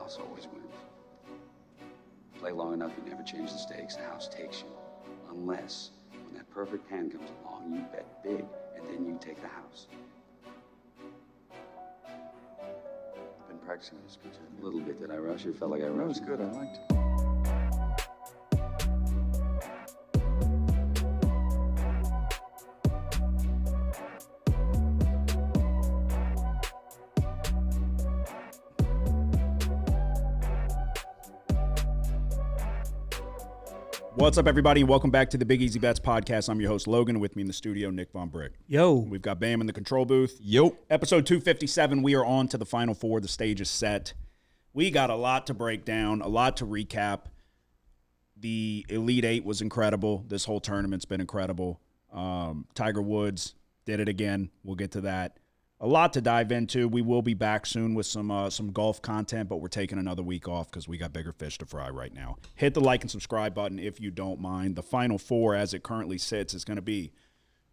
house always wins. Play long enough, you never change the stakes. The house takes you. Unless, when that perfect hand comes along, you bet big, and then you take the house. I've been practicing this speech a little bit. Did I rush you? Felt like I rushed. That was good. I liked it. What's up, everybody? Welcome back to the Big Easy Bets podcast. I'm your host, Logan. With me in the studio, Nick Von Brick. Yo. We've got Bam in the control booth. Yo. Episode 257. We are on to the Final Four. The stage is set. We got a lot to break down, a lot to recap. The Elite Eight was incredible. This whole tournament's been incredible. Tiger Woods did it again. We'll get to that. A lot to dive into. We will be back soon with some golf content, but we're taking another week off because we got bigger fish to fry right now. Hit the like and subscribe button if you don't mind. The Final Four, as it currently sits, is going to be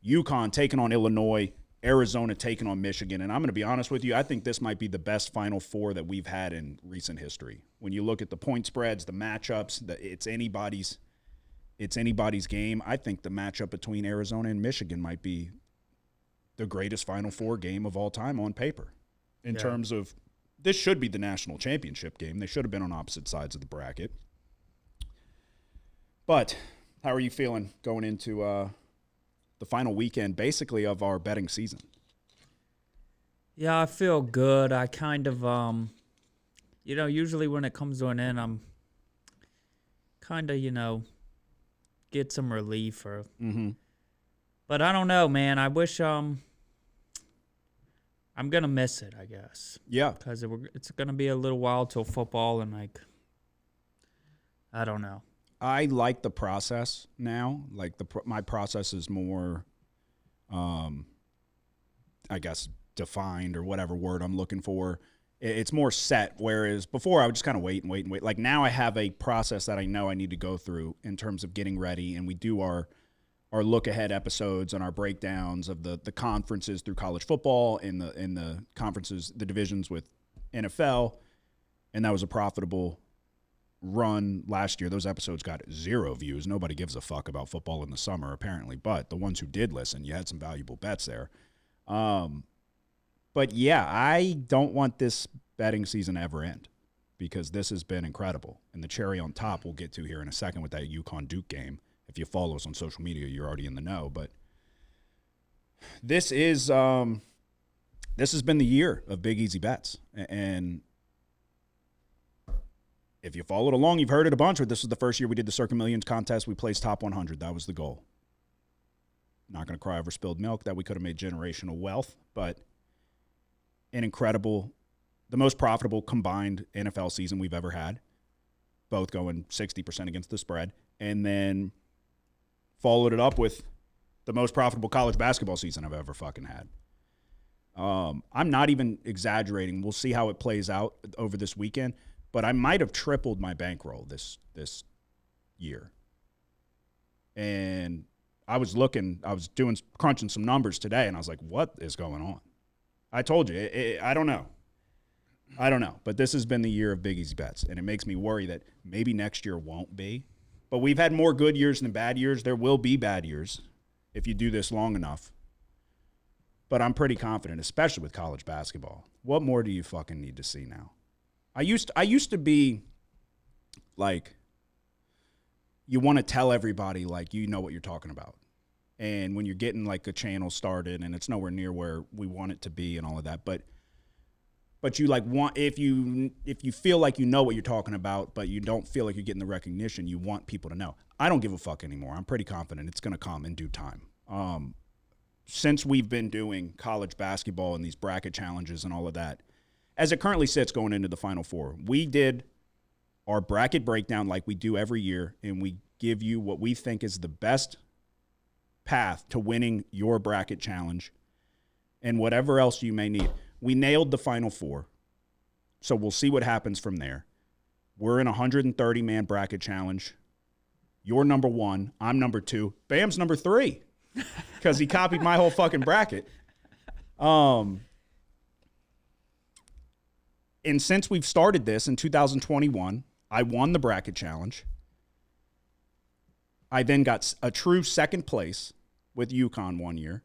UConn taking on Illinois, Arizona taking on Michigan. And I'm going to be honest with you, I think this might be the best Final Four that we've had in recent history. When you look at the point spreads, the matchups, it's anybody's game. I think the matchup between Arizona and Michigan might be the greatest Final Four game of all time on paper. In terms of, this should be the national championship game. They should have been on opposite sides of the bracket. But how are you feeling going into the final weekend, basically, of our betting season? Yeah, I feel good. I kind of, usually when it comes to an end, I'm kind of, get some relief. But I don't know, man. I wish, I'm going to miss it, I guess. Yeah. Because it's going to be a little while till football, and, I don't know. I like the process now. Like, my process is more, I guess, defined or whatever word I'm looking for. It's more set, whereas before I would just kind of wait. Like, now I have a process that I know I need to go through in terms of getting ready, and we do our look-ahead episodes and our breakdowns of the conferences through college football and the conferences, the divisions with NFL, and that was a profitable run last year. Those episodes got 0 views. Nobody gives a fuck about football in the summer, apparently, but the ones who did listen, you had some valuable bets there. But, yeah, I don't want this betting season to ever end because this has been incredible, and the cherry on top we'll get to here in a second with that UConn-Duke game. If you follow us on social media, you're already in the know. But this has been the year of Big Easy Bets. And if you followed along, you've heard it a bunch. This was the first year we did the Circa Millions contest. We placed top 100. That was the goal. Not going to cry over spilled milk that we could have made generational wealth, but an incredible, the most profitable combined NFL season we've ever had, both going 60% against the spread. And then followed it up with the most profitable college basketball season I've ever fucking had. I'm not even exaggerating. We'll see how it plays out over this weekend, but I might have tripled my bankroll this year. And I was crunching some numbers today, and I was like, what is going on? I told you, I don't know. But this has been the year of Big Easy Bets, and it makes me worry that maybe next year won't be. But we've had more good years than bad years. There will be bad years if you do this long enough. But I'm pretty confident, especially with college basketball. What more do you fucking need to see now? I used to be like, you want to tell everybody like you know what you're talking about. And when you're getting like a channel started and it's nowhere near where we want it to be and all of that, but you like want, if you feel like you know what you're talking about, but you don't feel like you're getting the recognition, you want people to know. I don't give a fuck anymore. I'm pretty confident it's going to come in due time. Since we've been doing college basketball and these bracket challenges and all of that, as it currently sits going into the Final Four, we did our bracket breakdown like we do every year, and we give you what we think is the best path to winning your bracket challenge and whatever else you may need. We nailed the Final Four, so we'll see what happens from there. We're in a 130-man bracket challenge. You're number 1. I'm number 2. Bam's number 3 because he copied my whole fucking bracket. And since we've started this in 2021, I won the bracket challenge. I then got a true second place with UConn one year.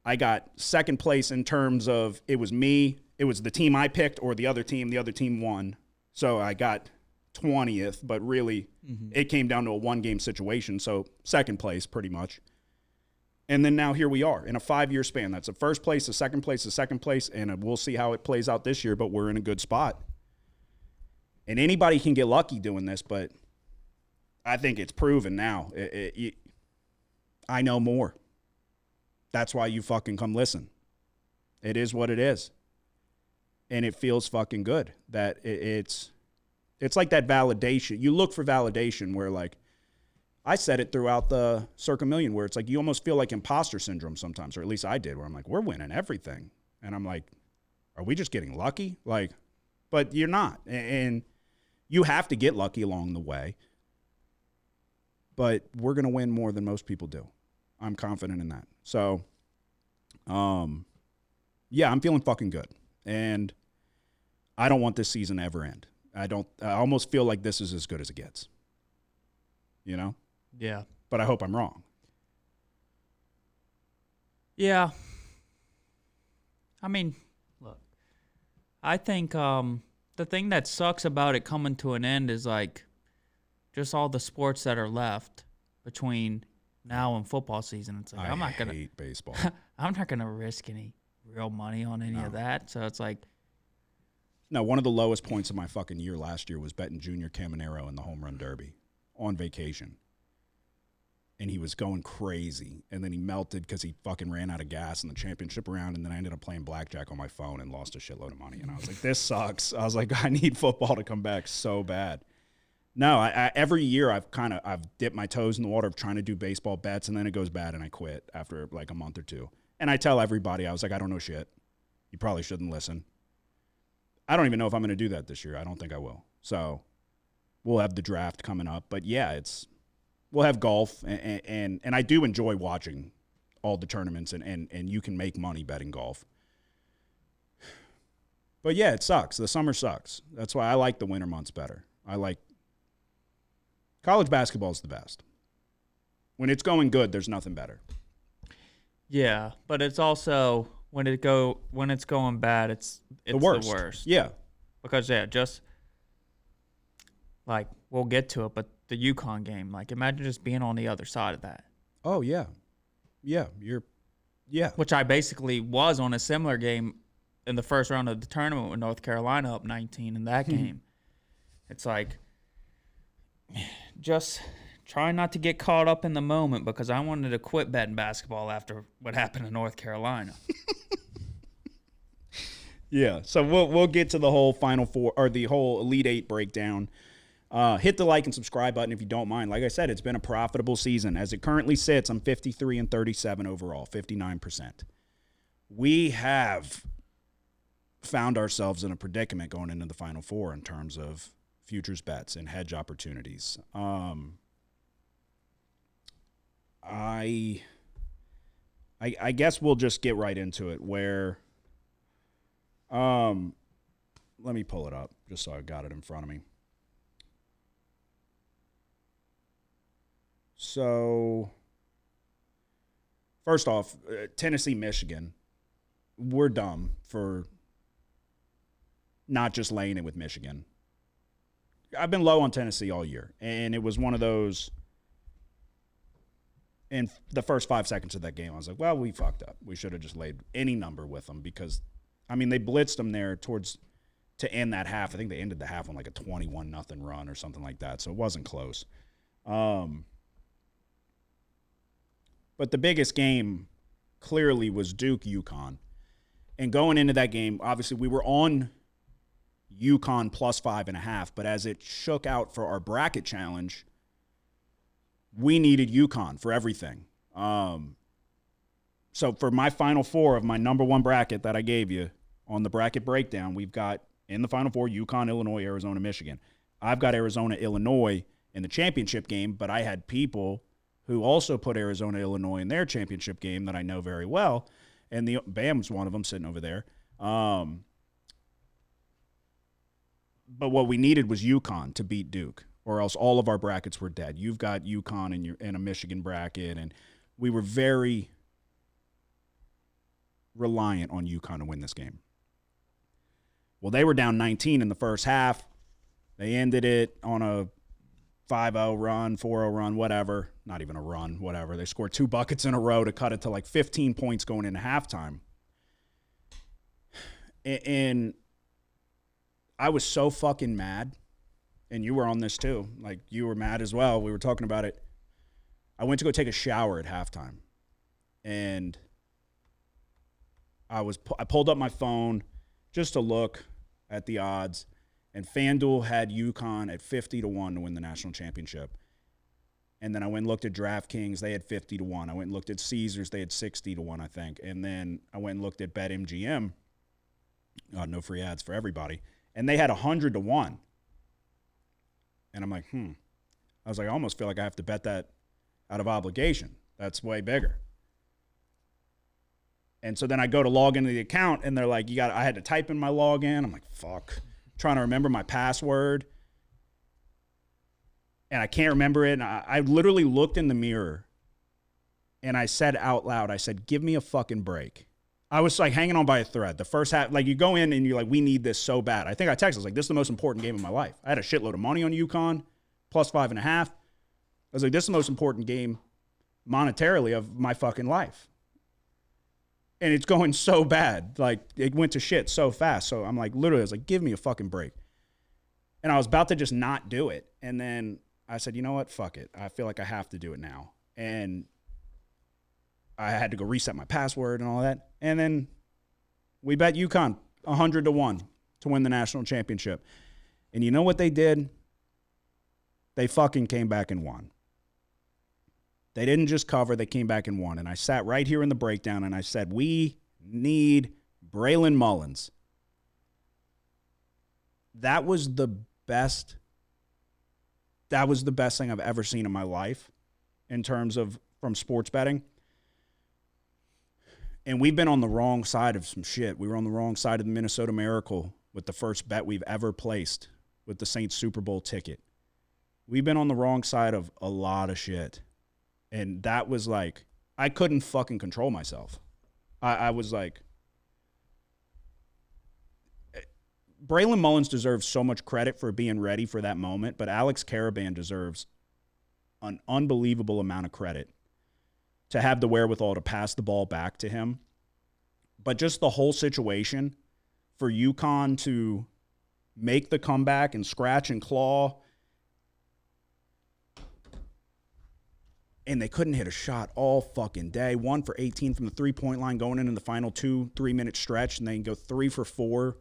I got second place in terms of it was me, it was the team I picked or the other team won. So I got 20th, but really it came down to a one-game situation. So second place pretty much. And then now here we are in a 5-year span. That's a first place, a second place, a second place, and we'll see how it plays out this year, but we're in a good spot. And anybody can get lucky doing this, but I think it's proven now. I know more. That's why you fucking come listen. It is what it is. And it feels fucking good that it's like that validation. You look for validation where, like, I said it throughout the Circa Million, where it's like you almost feel like imposter syndrome sometimes, or at least I did, where I'm like, we're winning everything. And I'm like, are we just getting lucky? Like, but you're not. And you have to get lucky along the way. But we're going to win more than most people do. I'm confident in that. So, yeah, I'm feeling fucking good. And I don't want this season to ever end. I almost feel like this is as good as it gets. You know? Yeah. But I hope I'm wrong. Yeah. I mean, look, I think the thing that sucks about it coming to an end is, like, just all the sports that are left between now and football season. It's like, I hate baseball. I'm not gonna risk any real money on any of that. So it's like, no, one of the lowest points of my fucking year last year was betting Junior Caminero in the home run derby on vacation. And he was going crazy. And then he melted because he fucking ran out of gas in the championship round. And then I ended up playing blackjack on my phone and lost a shitload of money. And I was like, this sucks. I was like, I need football to come back so bad. No, I every year I've dipped my toes in the water of trying to do baseball bets, and then it goes bad and I quit after like a month or two. And I tell everybody, I was like, I don't know shit. You probably shouldn't listen. I don't even know if I'm going to do that this year. I don't think I will. So we'll have the draft coming up. But yeah, we'll have golf, and I do enjoy watching all the tournaments, and you can make money betting golf. But yeah, it sucks. The summer sucks. That's why I like the winter months better. I like college basketball is the best. When it's going good, there's nothing better. yeah, but it's also when it's going bad, it's the worst. Yeah. Because just like, we'll get to it, but the UConn game, like, imagine just being on the other side of that. Oh yeah. Yeah, Which I basically was on a similar game in the first round of the tournament with North Carolina up 19 in that game. It's like, just try not to get caught up in the moment, because I wanted to quit betting basketball after what happened in North Carolina. Yeah, so we'll get to the whole Final Four, or the whole Elite Eight breakdown. Hit the like and subscribe button if you don't mind. Like I said, it's been a profitable season. As it currently sits, I'm 53-37 overall, 59%. We have found ourselves in a predicament going into the Final Four in terms of futures bets and hedge opportunities. I guess we'll just get right into it, where let me pull it up just so I got it in front of me. So first off, Tennessee, Michigan, we're dumb for not just laying it with Michigan. I've been low on Tennessee all year, and it was one of those, in the first 5 seconds of that game, I was like, well, we fucked up. We should have just laid any number with them, because, I mean, they blitzed them there to end that half. I think they ended the half on like a 21-0 run or something like that, so it wasn't close. But the biggest game clearly was Duke UConn. And going into that game, obviously we were on UConn plus 5.5, but as it shook out for our bracket challenge, we needed UConn for everything. So for my Final Four of my number one bracket that I gave you on the bracket breakdown, we've got in the Final Four UConn, Illinois, Arizona, Michigan. I've got Arizona, Illinois in the championship game, but I had people who also put Arizona, Illinois in their championship game that I know very well, and Bam's one of them sitting over there. But what we needed was UConn to beat Duke, or else all of our brackets were dead. You've got UConn in a Michigan bracket, and we were very reliant on UConn to win this game. Well, they were down 19 in the first half. They ended it on a 5-0 run, 4-0 run, whatever. Not even a run, whatever. They scored 2 buckets in a row to cut it to like 15 points going into halftime. And I was so fucking mad. And you were on this too. Like, you were mad as well. We were talking about it. I went to go take a shower at halftime. And I pulled up my phone just to look at the odds. And FanDuel had UConn at 50-1 to win the national championship. And then I went and looked at DraftKings. They had 50-1. I went and looked at Caesars. They had 60-1, I think. And then I went and looked at BetMGM. No free ads for everybody. And they had 100-1. And I'm like, I was like, I almost feel like I have to bet that out of obligation. That's way bigger. And so then I go to log into the account, and they're like, I had to type in my login. I'm like, fuck. Trying to remember my password. And I can't remember it. And I literally looked in the mirror, and I said out loud, I said, give me a fucking break. I was like hanging on by a thread. The first half, like, you go in and you're like, we need this so bad. I think I texted, I was like, this is the most important game of my life. I had a shitload of money on UConn, plus 5.5. I was like, this is the most important game monetarily of my fucking life. And it's going so bad. Like, it went to shit so fast. So I'm like, literally, I was like, give me a fucking break. And I was about to just not do it. And then I said, you know what? Fuck it. I feel like I have to do it now. And I had to go reset my password and all that. And then we bet UConn 100-1 to win the national championship. And you know what they did? They fucking came back and won. They didn't just cover, they came back and won. And I sat right here in the breakdown and I said, we need Braylon Mullins. That was the best thing I've ever seen in my life in terms of from sports betting. And we've been on the wrong side of some shit. We were on the wrong side of the Minnesota Miracle with the first bet we've ever placed with the Saints Super Bowl ticket. We've been on the wrong side of a lot of shit. And that was like, I couldn't fucking control myself. I was like, Braylon Mullins deserves so much credit for being ready for that moment, but Alex Caravan deserves an unbelievable amount of credit to have the wherewithal to pass the ball back to him. But just the whole situation for UConn to make the comeback and scratch and claw, and they couldn't hit a shot all fucking day. 1 for 18 from the three-point line going into the final 2-3-minute stretch, and they can go 3 for 4.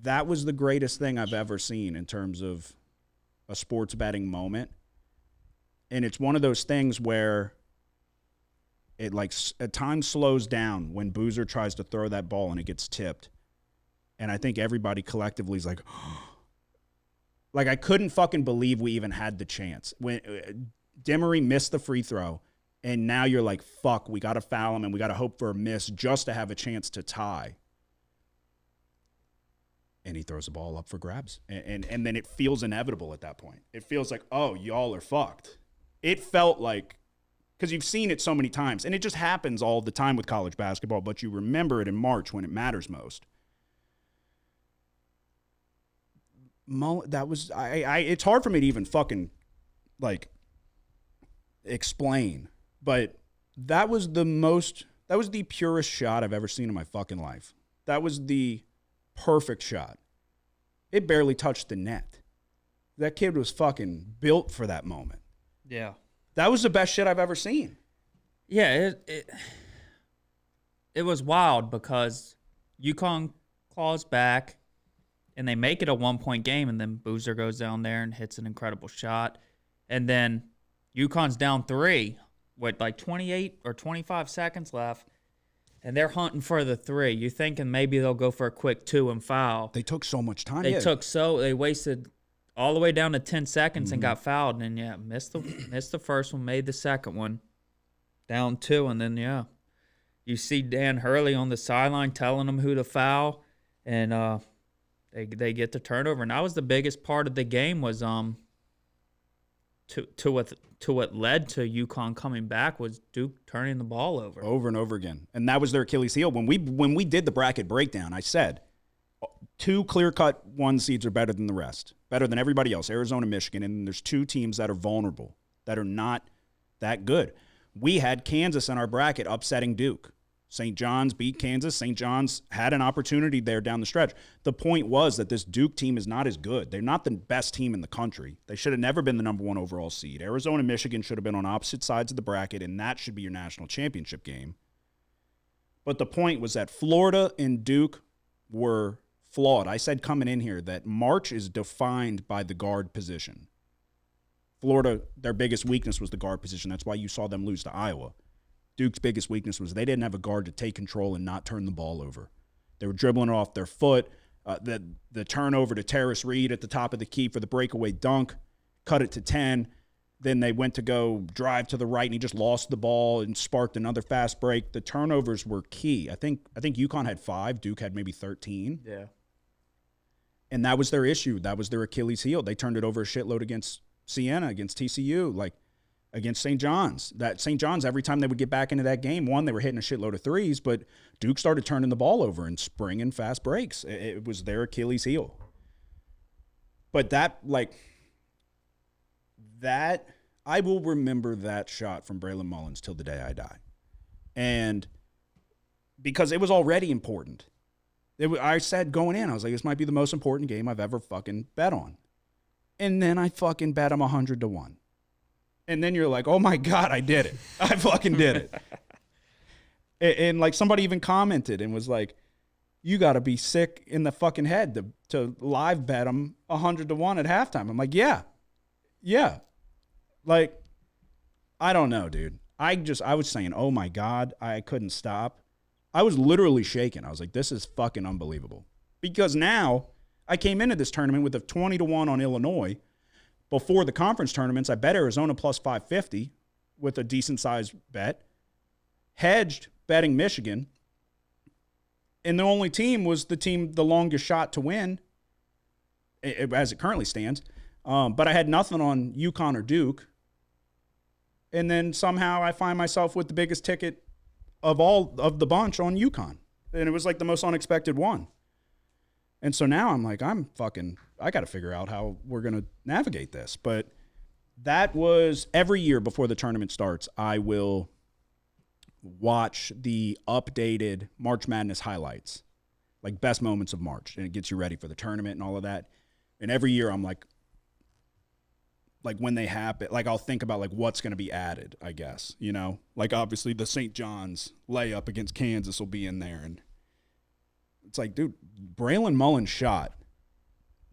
That was the greatest thing I've ever seen in terms of a sports betting moment. And it's one of those things where it like at times slows down when Boozer tries to throw that ball and it gets tipped. And I think everybody collectively is like, like, I couldn't fucking believe we even had the chance. When Demery missed the free throw, and now you're like, fuck, we got to foul him and we got to hope for a miss just to have a chance to tie. And he throws the ball up for grabs. And then it feels inevitable at that point. It feels like, oh, y'all are fucked. It felt like, because you've seen it so many times, and it just happens all the time with college basketball, but you remember it in March when it matters most. That was, it's hard for me to even fucking, like, explain. But that was the purest shot I've ever seen in my fucking life. That was the perfect shot. It barely touched the net. That kid was fucking built for that moment. Yeah. That was the best shit I've ever seen. Yeah, it was wild because UConn claws back and they make it a 1-point game, and then Boozer goes down there and hits an incredible shot. And then UConn's down 3 with like 28 or 25 seconds left, and they're hunting for the 3. You're thinking maybe they'll go for a quick 2 and foul. They took so much time. They wasted all the way down to 10 seconds and got fouled, and missed the first one, made the second one, down 2, and then you see Dan Hurley on the sideline telling them who to foul, and They get the turnover, and that was the biggest part of the game was to what led to UConn coming back was Duke turning the ball over and over again, and that was their Achilles heel. When we did the bracket breakdown, I said 2 clear-cut 1 seeds are better than the rest, better than everybody else, Arizona, Michigan, and there's 2 teams that are vulnerable, that are not that good. We had Kansas in our bracket upsetting Duke. St. John's beat Kansas. St. John's had an opportunity there down the stretch. The point was that this Duke team is not as good. They're not the best team in the country. They should have never been the number 1 overall seed. Arizona and Michigan should have been on opposite sides of the bracket, and that should be your national championship game. But the point was that Florida and Duke were flawed. I said coming in here that March is defined by the guard position. Florida, their biggest weakness was the guard position. That's why you saw them lose to Iowa. Duke's biggest weakness was they didn't have a guard to take control and not turn the ball over. They were dribbling it off their foot. The turnover to Terrace Reed at the top of the key for the breakaway dunk, cut it to 10. Then they went to go drive to the right, and he just lost the ball and sparked another fast break. The turnovers were key. I think UConn had 5. Duke had maybe 13. Yeah. And that was their issue. That was their Achilles heel. They turned it over a shitload against Siena, against TCU, against St. John's. That St. John's, every time they would get back into that game, one, they were hitting a shitload of threes, but Duke started turning the ball over and springing fast breaks. It was their Achilles heel. But that, I will remember that shot from Braylon Mullins till the day I die. And because it was already important. I said going in, I was like, this might be the most important game I've ever fucking bet on. And then I fucking bet him 100-1. And then you're like, oh my God, I did it. I fucking did it. And somebody even commented and was like, you got to be sick in the fucking head to live bet him 100-1 at halftime. I'm like, yeah. I don't know, dude. I was saying, oh my God, I couldn't stop. I was literally shaking. I was like, this is fucking unbelievable. Because now I came into this tournament with a 20-1 on Illinois. Before the conference tournaments, I bet Arizona plus 550 with a decent-sized bet. Hedged betting Michigan. And the only team was the longest shot to win, as it currently stands. But I had nothing on UConn or Duke. And then somehow I find myself with the biggest ticket of all of the bunch on UConn. And it was the most unexpected one. And so now I'm like, I got to figure out how we're going to navigate this. But that was every year before the tournament starts, I will watch the updated March Madness highlights, best moments of March. And it gets you ready for the tournament and all of that. And every year I'm like when they happen, I'll think about what's going to be added, I guess, obviously the St. John's layup against Kansas will be in there. And it's dude, Braylon Mullins' shot,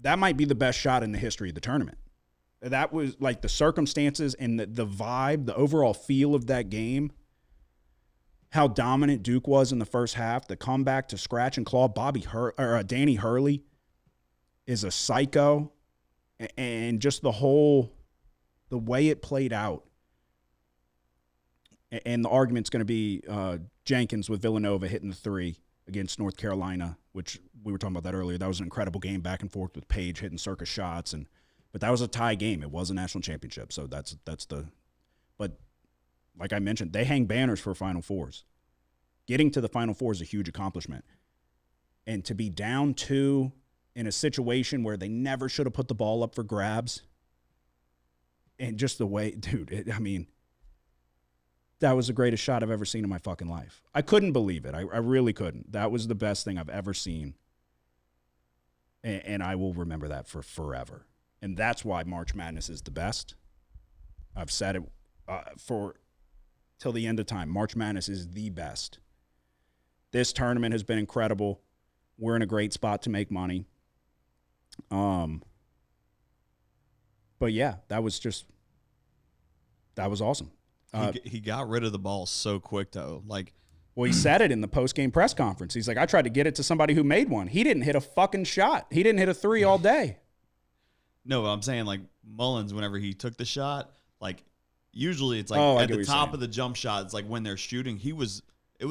that might be the best shot in the history of the tournament. That was the circumstances and the vibe, the overall feel of that game, how dominant Duke was in the first half, the comeback to scratch and claw. Danny Hurley is a psycho, and just the way it played out. And the argument's going to be Jenkins with Villanova hitting the 3 against North Carolina, which we were talking about that earlier. That was an incredible game, back and forth with Page hitting circus shots, but that was a tie game. It was a national championship, so that's but like I mentioned, they hang banners for Final Fours. Getting to the Final Four is a huge accomplishment, and to be down 2 in a situation where they never should have put the ball up for grabs, and just the way, dude, that was the greatest shot I've ever seen in my fucking life. I couldn't believe it. I really couldn't. That was the best thing I've ever seen. And I will remember that for forever. And that's why March Madness is the best. I've said it till the end of time. March Madness is the best. This tournament has been incredible. We're in a great spot to make money. But yeah, that was awesome. He got rid of the ball so quick, though. Well, he said it in the post-game press conference. He's like, I tried to get it to somebody who made one. He didn't hit a fucking shot. He didn't hit a 3 all day. No, I'm saying Mullins, whenever he took the shot, usually it's at the top of the jump shot. It's when they're shooting. It was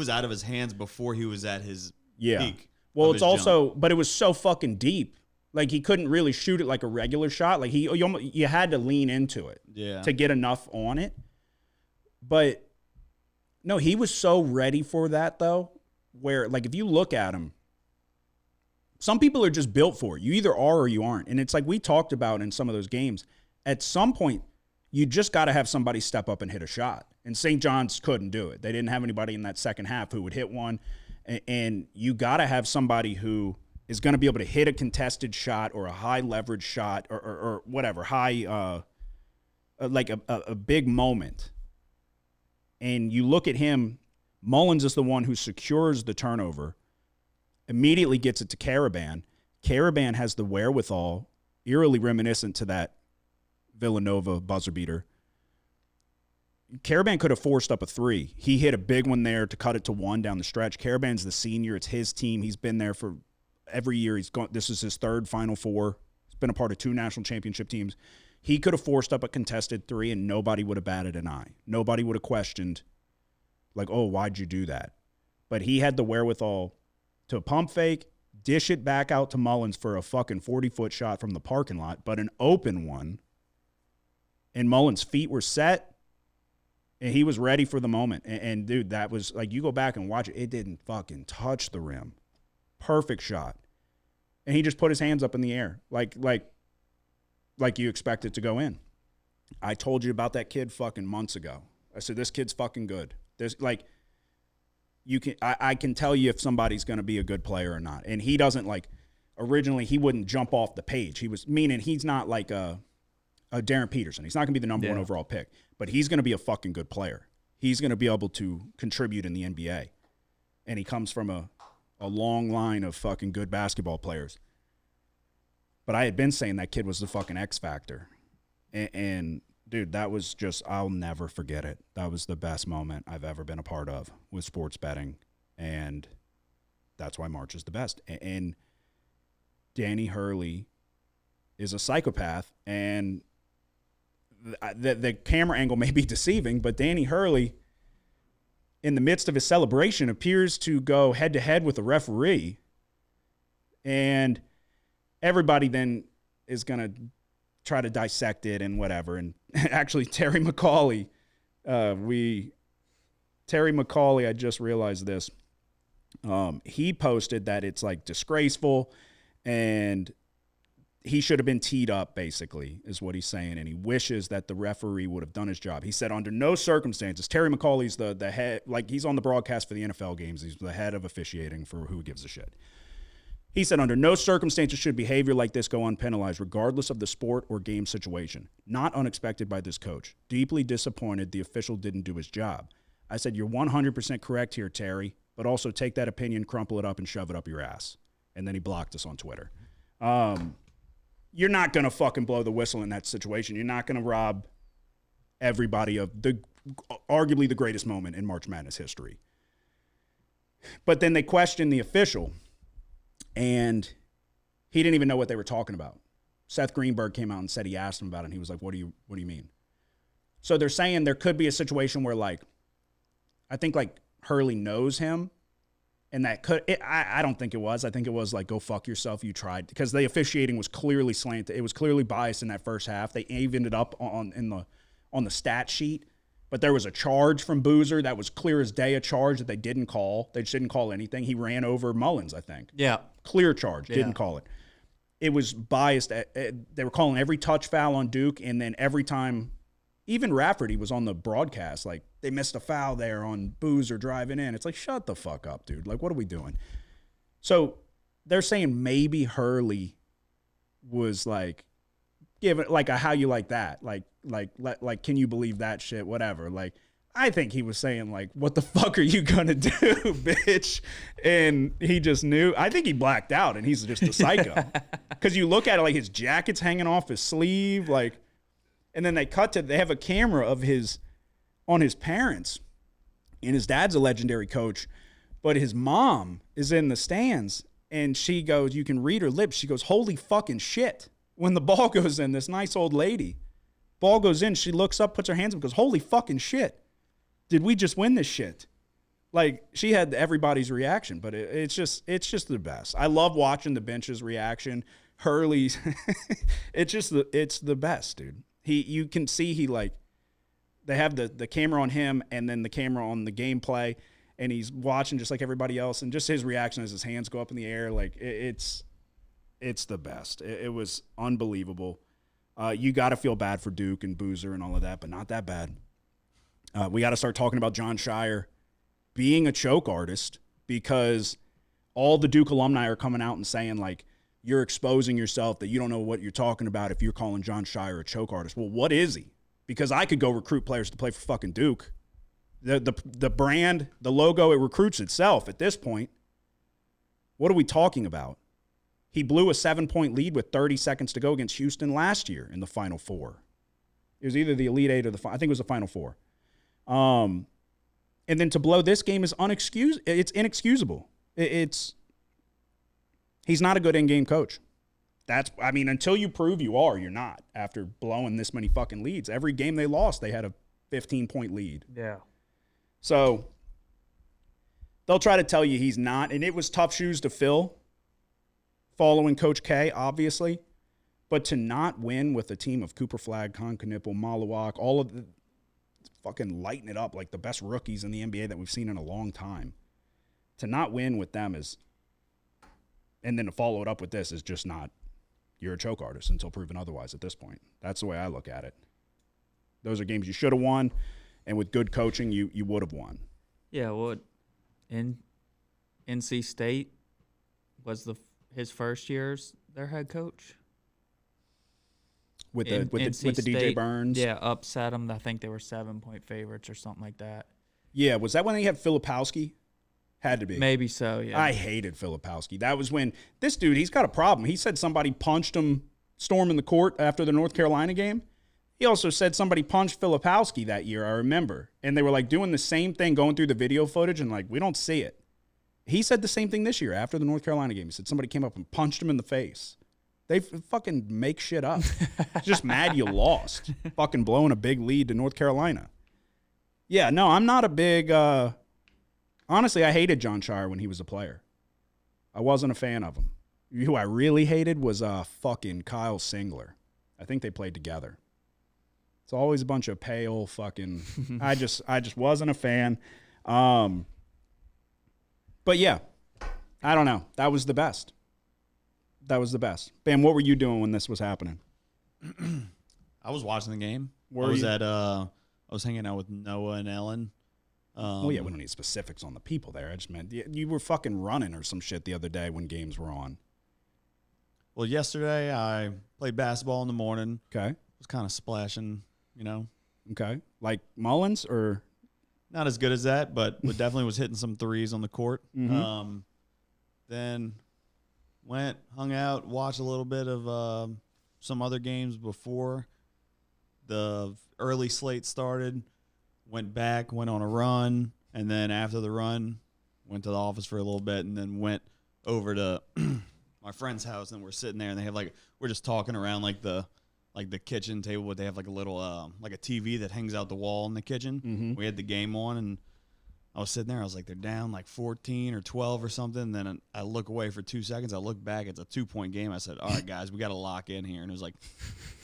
out of his hands before he was at his peak. Well, it's also, but it was so fucking deep. Like, he couldn't really shoot it like a regular shot. Like, you had to lean into it to get enough on it. But, no, he was so ready for that, though, where, like, if you look at him, some people are just built for it. You either are or you aren't. And it's like we talked about in some of those games. At some point, you just got to have somebody step up and hit a shot. And St. John's couldn't do it. They didn't have anybody in that second half who would hit one. And you got to have somebody who is going to be able to hit a contested shot or a high leverage shot or whatever, high, like a big moment. And you look at him, Mullins is the one who secures the turnover, immediately gets it to Caravan. Caravan has the wherewithal, eerily reminiscent to that Villanova buzzer beater. Caravan could have forced up a three. He hit a big one there to cut it to 1 down the stretch. Caravan's the senior. It's his team. He's been there for every year. He's gone. This is his 3rd Final Four. He's been a part of 2 national championship teams. He could have forced up a contested 3, and nobody would have batted an eye. Nobody would have questioned, like, oh, why'd you do that? But he had the wherewithal to pump fake, dish it back out to Mullins for a fucking 40-foot shot from the parking lot, but an open one. And Mullins' feet were set. And he was ready for the moment. And, dude, that was, like, you go back and watch it. It didn't fucking touch the rim. Perfect shot. And he just put his hands up in the air like you expect it to go in. I told you about that kid fucking months ago. I said, this kid's fucking good. There's, like, I can tell you if somebody's going to be a good player or not. And he doesn't, like, originally he wouldn't jump off the page. Meaning he's not like a Darren Peterson. He's not going to be the number 1 overall pick. But he's going to be a fucking good player. He's going to be able to contribute in the NBA. And he comes from a long line of fucking good basketball players. But I had been saying that kid was the fucking X factor. And dude, that was just, I'll never forget it. That was the best moment I've ever been a part of with sports betting. And that's why March is the best. And Danny Hurley is a psychopath. And the camera angle may be deceiving, but Danny Hurley, in the midst of his celebration, appears to go head-to-head with the referee. And everybody then is going to try to dissect it and whatever. And actually, Terry McCauley, I just realized this. He posted that it's, like, disgraceful and he should have been teed up, basically, is what he's saying, and he wishes that the referee would have done his job. He said, under no circumstances, Terry McCauley's the head, like, he's on the broadcast for the NFL games. He's the head of officiating for Who Gives a Shit. He said, under no circumstances should behavior like this go unpenalized, regardless of the sport or game situation. Not unexpected by this coach. Deeply disappointed the official didn't do his job. I said, you're 100% correct here, Terry, but also take that opinion, crumple it up, and shove it up your ass. And then he blocked us on Twitter. You're not going to fucking blow the whistle in that situation. You're not going to rob everybody of arguably the greatest moment in March Madness history. But then they questioned the official, and he didn't even know what they were talking about. Seth Greenberg came out and said he asked him about it, and he was like, what do you mean? So they're saying there could be a situation where, like, I think, like, Hurley knows him. And that I don't think it was. I think it was like, go fuck yourself. You tried, because the officiating was clearly slanted. It was clearly biased in that first half. They evened it up on the stat sheet, but there was a charge from Boozer that was clear as day, a charge that they didn't call. They just didn't call anything. He ran over Mullins, I think. Yeah, clear charge. Didn't call it. It was biased. They were calling every touch foul on Duke, and then every time, even Rafferty was on the broadcast, like, they missed a foul there on Boozer driving in. It's like, shut the fuck up, dude. Like, what are we doing? So they're saying maybe Hurley was like, give it like a how you like that. Like, can you believe that shit? Whatever. Like, I think he was saying, like, what the fuck are you going to do, bitch? And he just knew. I think he blacked out, and he's just a psycho. Because you look at it, like, his jacket's hanging off his sleeve, like, and then they have a camera of on his parents, and his dad's a legendary coach, but his mom is in the stands, and she goes, you can read her lips. She goes, holy fucking shit. When the ball goes in, this nice old lady, ball goes in, she looks up, puts her hands up, goes, holy fucking shit. Did we just win this shit? Like, she had everybody's reaction, but it's just the best. I love watching the bench's reaction Hurley's it's the best, dude. You can see they have the camera on him and then the camera on the gameplay, and he's watching just like everybody else, and just his reaction as his hands go up in the air, like it's the best. It was unbelievable. You got to feel bad for Duke and Boozer and all of that, but not that bad. We got to start talking about Jon Scheyer being a choke artist, because all the Duke alumni are coming out and saying, like, you're exposing yourself, that you don't know what you're talking about if you're calling Jon Scheyer a choke artist. Well, what is he? Because I could go recruit players to play for fucking Duke. The brand, the logo, it recruits itself at this point. What are we talking about? He blew a 7-point lead with 30 seconds to go against Houston last year in the Final Four. It was either the Elite Eight or I think it was the Final Four. And then to blow this game is it's inexcusable. He's not a good in-game coach. Until you prove you are, you're not, after blowing this many fucking leads. Every game they lost, they had a 15-point lead. Yeah. So they'll try to tell you he's not, and it was tough shoes to fill following Coach K, obviously. But to not win with a team of Cooper Flagg, Con Knipple, Malawak, all of the fucking lighting it up like the best rookies in the NBA that we've seen in a long time. To not win with them and then to follow it up with this is just not, you're a choke artist until proven otherwise at this point. That's the way I look at it. Those are games you should have won, and with good coaching, you would have won. Yeah, well, NC State was his first year as their head coach. With the DJ Burns? Yeah, upset them. I think they were 7-point favorites or something like that. Yeah, was that when they had Filipowski? Had to be. Maybe so, yeah. I hated Filipowski. That was when this dude, he's got a problem. He said somebody punched him storming the court after the North Carolina game. He also said somebody punched Filipowski that year, I remember. And they were like doing the same thing, going through the video footage, and like, we don't see it. He said the same thing this year after the North Carolina game. He said somebody came up and punched him in the face. They fucking make shit up. Just mad you lost. Fucking blowing a big lead to North Carolina. Yeah, no, I'm not a big... Honestly, I hated Jon Scheyer when he was a player. I wasn't a fan of him. Who I really hated was fucking Kyle Singler. I think they played together. It's always a bunch of pale fucking... I just wasn't a fan. But yeah, I don't know. That was the best. Bam, what were you doing when this was happening? I was watching the game. I was hanging out with Noah and Ellen. Well, yeah, we don't need specifics on the people there. I just meant you were fucking running or some shit the other day when games were on. Well, yesterday I played basketball in the morning. Okay. Was kind of splashing, Okay. Like Mullins or? Not as good as that, but definitely was hitting some threes on the court. Mm-hmm. Then went, hung out, watched a little bit of some other games before the early slate started. Went back, went on a run, and then after the run, went to the office for a little bit, and then went over to my friend's house, and we're sitting there, and they have we're just talking around the kitchen table, but they have a little like a TV that hangs out the wall in the kitchen. Mm-hmm. We had the game on, and I was sitting there. I was like, they're down 14 or 12 or something. And then I look away for 2 seconds. I look back. It's a 2-point game. I said, all right, guys, we got to lock in here. And it was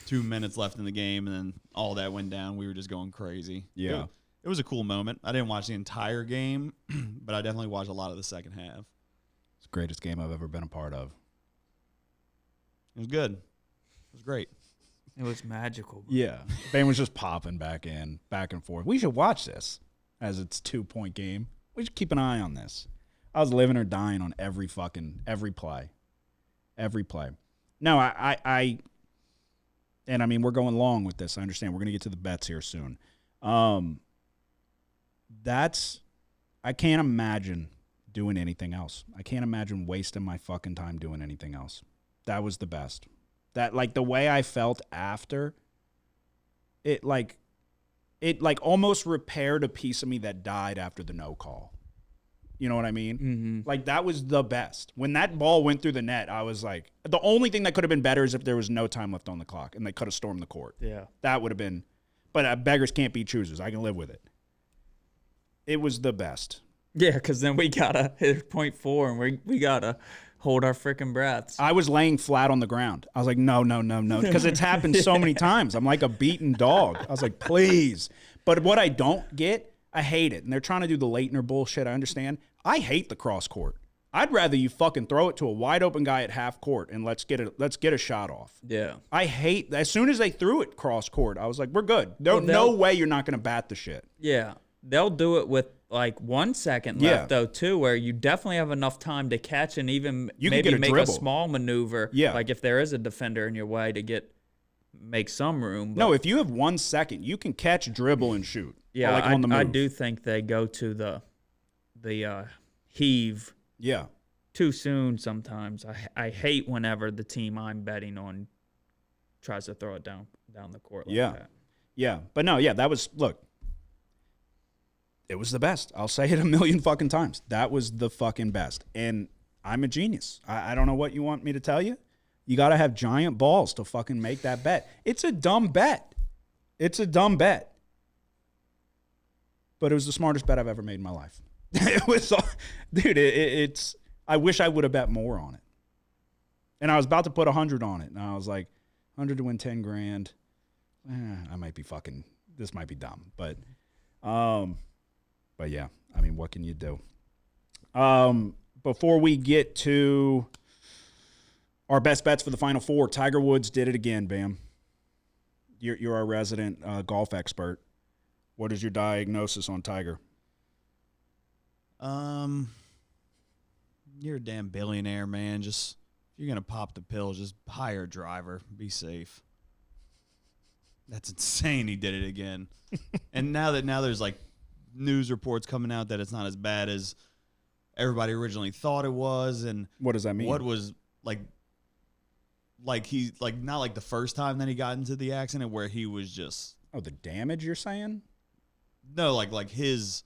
2 minutes left in the game, and then all that went down. We were just going crazy. Yeah. It was a cool moment. I didn't watch the entire game, but I definitely watched a lot of the second half. It's the greatest game I've ever been a part of. It was good. It was great. It was magical. Bro. Yeah. Bam was just popping back and forth. We should watch this as it's 2-point game. We should keep an eye on this. I was living or dying on every play. Every play. No, and I mean, we're going long with this. I understand. We're going to get to the bets here soon. I can't imagine doing anything else. I can't imagine wasting my fucking time doing anything else. That was the best. That, the way I felt after, it almost repaired a piece of me that died after the no call. You know what I mean? Mm-hmm. That was the best. When that ball went through the net, I was like, the only thing that could have been better is if there was no time left on the clock and they could have stormed the court. Yeah. That would have been, but beggars can't be choosers. I can live with it. It was the best. Yeah, because then we got to hit .4 and we got to hold our freaking breaths. I was laying flat on the ground. I was like, no, because it's happened so many times. I'm like a beaten dog. I was like, please. But what I don't get, I hate it. And they're trying to do the Leitner bullshit. I understand. I hate the cross court. I'd rather you fucking throw it to a wide open guy at half court and let's get a shot off. Yeah. I hate, as soon as they threw it cross court, I was like, we're good. No way you're not going to bat the shit. Yeah. They'll do it with like 1 second left, though, too, where you definitely have enough time to catch and even maybe make a small maneuver. Yeah. Like if there is a defender in your way to make some room. But no, if you have 1 second, you can catch, dribble, and shoot. Yeah, like on the move. I do think they go to the heave. Yeah. Too soon sometimes. I hate whenever the team I'm betting on tries to throw it down the court like that. Yeah. But no, that was, look, it was the best. I'll say it a million fucking times. That was the fucking best. And I'm a genius. I don't know what you want me to tell you. You got to have giant balls to fucking make that bet. It's a dumb bet. But it was the smartest bet I've ever made in my life. It was, dude, it's, I wish I would have bet more on it. And I was about to put 100 on it. And I was like, 100 to win 10 grand. I might be fucking, this might be dumb. But yeah, I mean, what can you do? Before we get to our best bets for the Final Four, Tiger Woods did it again, Bam. You're our resident golf expert. What is your diagnosis on Tiger? You're a damn billionaire, man. Just, if you're going to pop the pill, just hire a driver. Be safe. That's insane he did it again. And now there's like news reports coming out that it's not as bad as everybody originally thought it was. And what does that mean? What was like he, like, not like the first time that he got into the accident where he was just. Oh, the damage you're saying? No, like his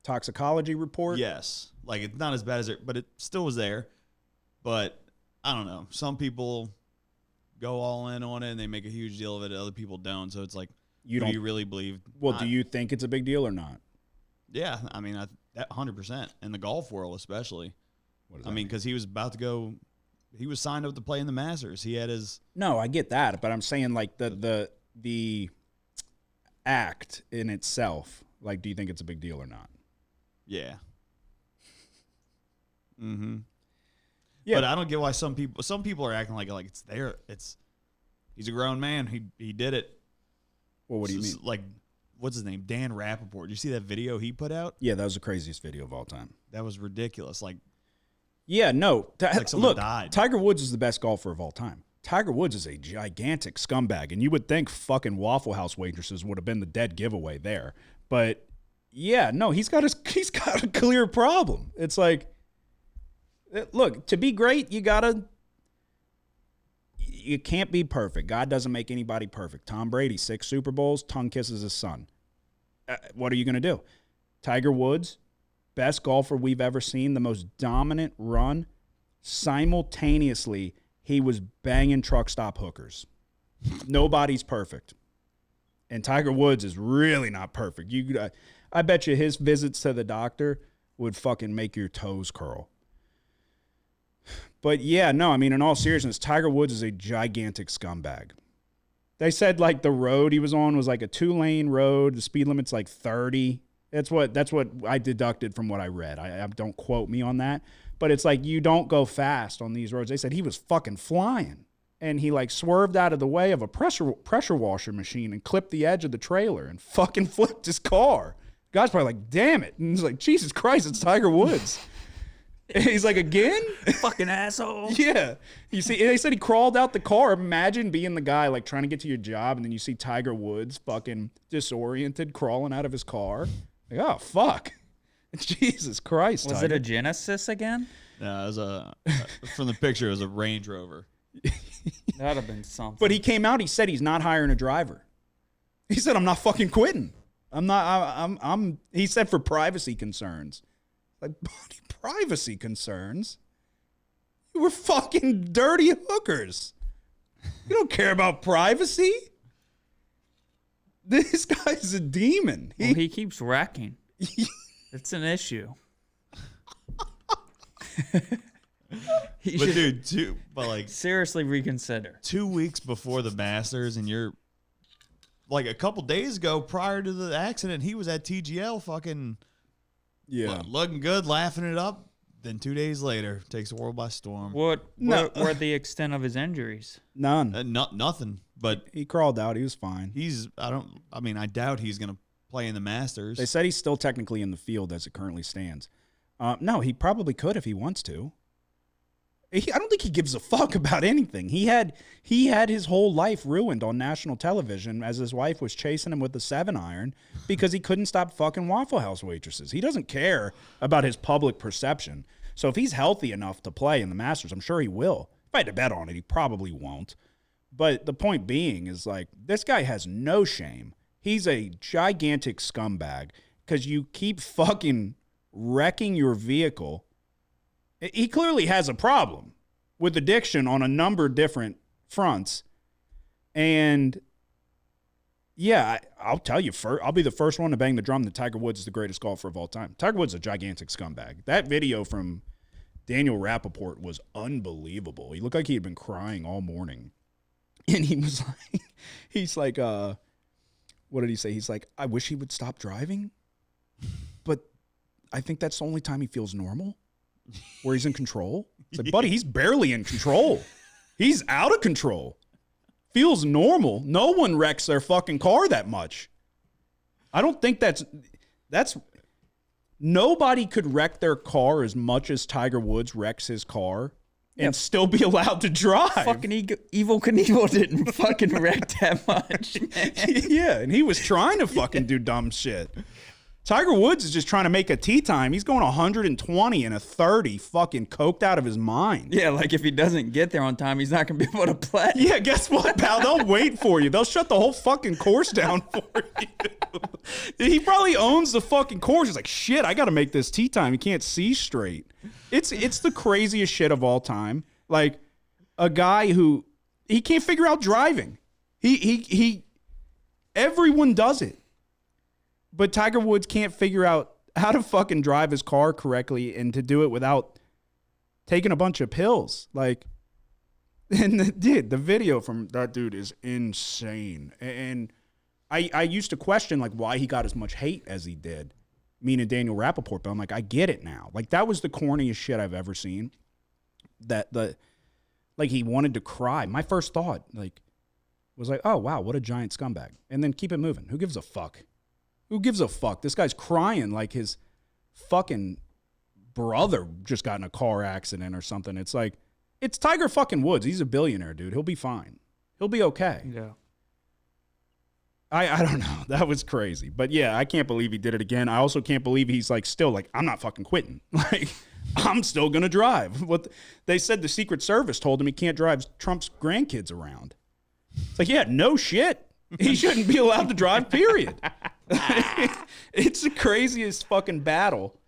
toxicology report? Yes. Like, it's not as bad as it, but it still was there. But I don't know. Some people go all in on it and they make a huge deal of it. Other people don't. So it's like, do you really believe? Well, do you think it's a big deal or not? Yeah. I mean, that 100% in the golf world, especially. What does that mean? Because he was about to go, he was signed up to play in the Masters. He had his. No, I get that. But I'm saying, like, the act in itself, like, do you think it's a big deal or not? Yeah. Mm-hmm. Yeah. But I don't get why some people are acting like it's there. He's a grown man. He did it. Well, what do you mean? Like, what's his name? Dan Rappaport. Did you see that video he put out? Yeah, that was the craziest video of all time. That was ridiculous. Like, yeah, no. Like someone look, died. Tiger Woods is the best golfer of all time. Tiger Woods is a gigantic scumbag, and you would think fucking Waffle House waitresses would have been the dead giveaway there. But yeah, no, he's got a clear problem. It's like, look, to be great, you can't be perfect. God doesn't make anybody perfect. Tom Brady, 6 Super Bowls, tongue kisses his son. What are you going to do? Tiger Woods, best golfer we've ever seen, the most dominant run. Simultaneously, he was banging truck stop hookers. Nobody's perfect. And Tiger Woods is really not perfect. I bet you his visits to the doctor would fucking make your toes curl. But yeah, no, I mean, in all seriousness, Tiger Woods is a gigantic scumbag. They said, like, the road he was on was like a 2-lane road. The speed limit's like 30. That's what I deducted from what I read. I don't quote me on that. But it's like, you don't go fast on these roads. They said he was fucking flying. And he, like, swerved out of the way of a pressure washer machine and clipped the edge of the trailer and fucking flipped his car. The guy's probably like, damn it. And he's like, Jesus Christ, it's Tiger Woods. And he's like, again? Fucking asshole. Yeah. You see, they said he crawled out the car. Imagine being the guy, like, trying to get to your job, and then you see Tiger Woods fucking disoriented crawling out of his car. Like, oh, fuck. Jesus Christ. Was Tiger. it a Genesis again? No, it was from the picture, it was a Range Rover. That'd have been something. But he came out, he said he's not hiring a driver. He said, I'm not fucking quitting. He said for privacy concerns. Like, buddy, privacy concerns? You were fucking dirty hookers. You don't care about privacy? This guy's a demon. Well, he keeps wrecking. It's an issue. He But should dude, like seriously reconsider. 2 weeks before the Masters, and you're like a couple days ago prior to the accident, he was at TGL fucking looking good, laughing it up. Then 2 days later, takes the world by storm. What were the extent of his injuries? None. Nothing. But he crawled out. He was fine. I doubt he's going to play in the Masters. They said he's still technically in the field as it currently stands. No, he probably could if he wants to. I don't think he gives a fuck about anything. He had his whole life ruined on national television as his wife was chasing him with a 7-iron because he couldn't stop fucking Waffle House waitresses. He doesn't care about his public perception. So if he's healthy enough to play in the Masters, I'm sure he will. If I had to bet on it, he probably won't. But the point being is, like, this guy has no shame. He's a gigantic scumbag because you keep fucking wrecking your vehicle. He clearly has a problem with addiction on a number of different fronts. And yeah, I'll tell you, I'll be the first one to bang the drum that Tiger Woods is the greatest golfer of all time. Tiger Woods is a gigantic scumbag. That video from Daniel Rappaport was unbelievable. He looked like he had been crying all morning. And he's like, what did he say? He's like, I wish he would stop driving, but I think that's the only time he feels normal. Where he's in control. It's like, buddy, he's barely in control. He's out of control. Feels normal. No one wrecks their fucking car that much. I don't think that's nobody could wreck their car as much as Tiger Woods wrecks his car and still be allowed to drive. Fucking Evil Knievel didn't fucking wreck that much. Yeah, and he was trying to fucking do dumb shit. Tiger Woods is just trying to make a tee time. He's going 120 and a 30, fucking coked out of his mind. Yeah, like if he doesn't get there on time, he's not going to be able to play. Yeah, guess what, pal? They'll wait for you. They'll shut the whole fucking course down for you. He probably owns the fucking course. He's like, shit, I got to make this tee time. He can't see straight. It's the craziest shit of all time. Like a guy who he can't figure out driving. He everyone does it. But Tiger Woods can't figure out how to fucking drive his car correctly and to do it without taking a bunch of pills. Like, and the video from that dude is insane. And I used to question, like, why he got as much hate as he did, meaning Daniel Rappaport. But I'm like, I get it now. Like, that was the corniest shit I've ever seen. Like, he wanted to cry. My first thought, like, was like, oh, wow, what a giant scumbag. And then keep it moving. Who gives a fuck? Who gives a fuck? This guy's crying like his fucking brother just got in a car accident or something. It's like, it's Tiger fucking Woods. He's a billionaire, dude. He'll be fine. He'll be okay. Yeah. I don't know. That was crazy. But yeah, I can't believe he did it again. I also can't believe he's like still like, I'm not fucking quitting. Like, I'm still going to drive. They said the Secret Service told him he can't drive Trump's grandkids around. It's like, yeah, no shit. He shouldn't be allowed to drive, period. It's the craziest fucking battle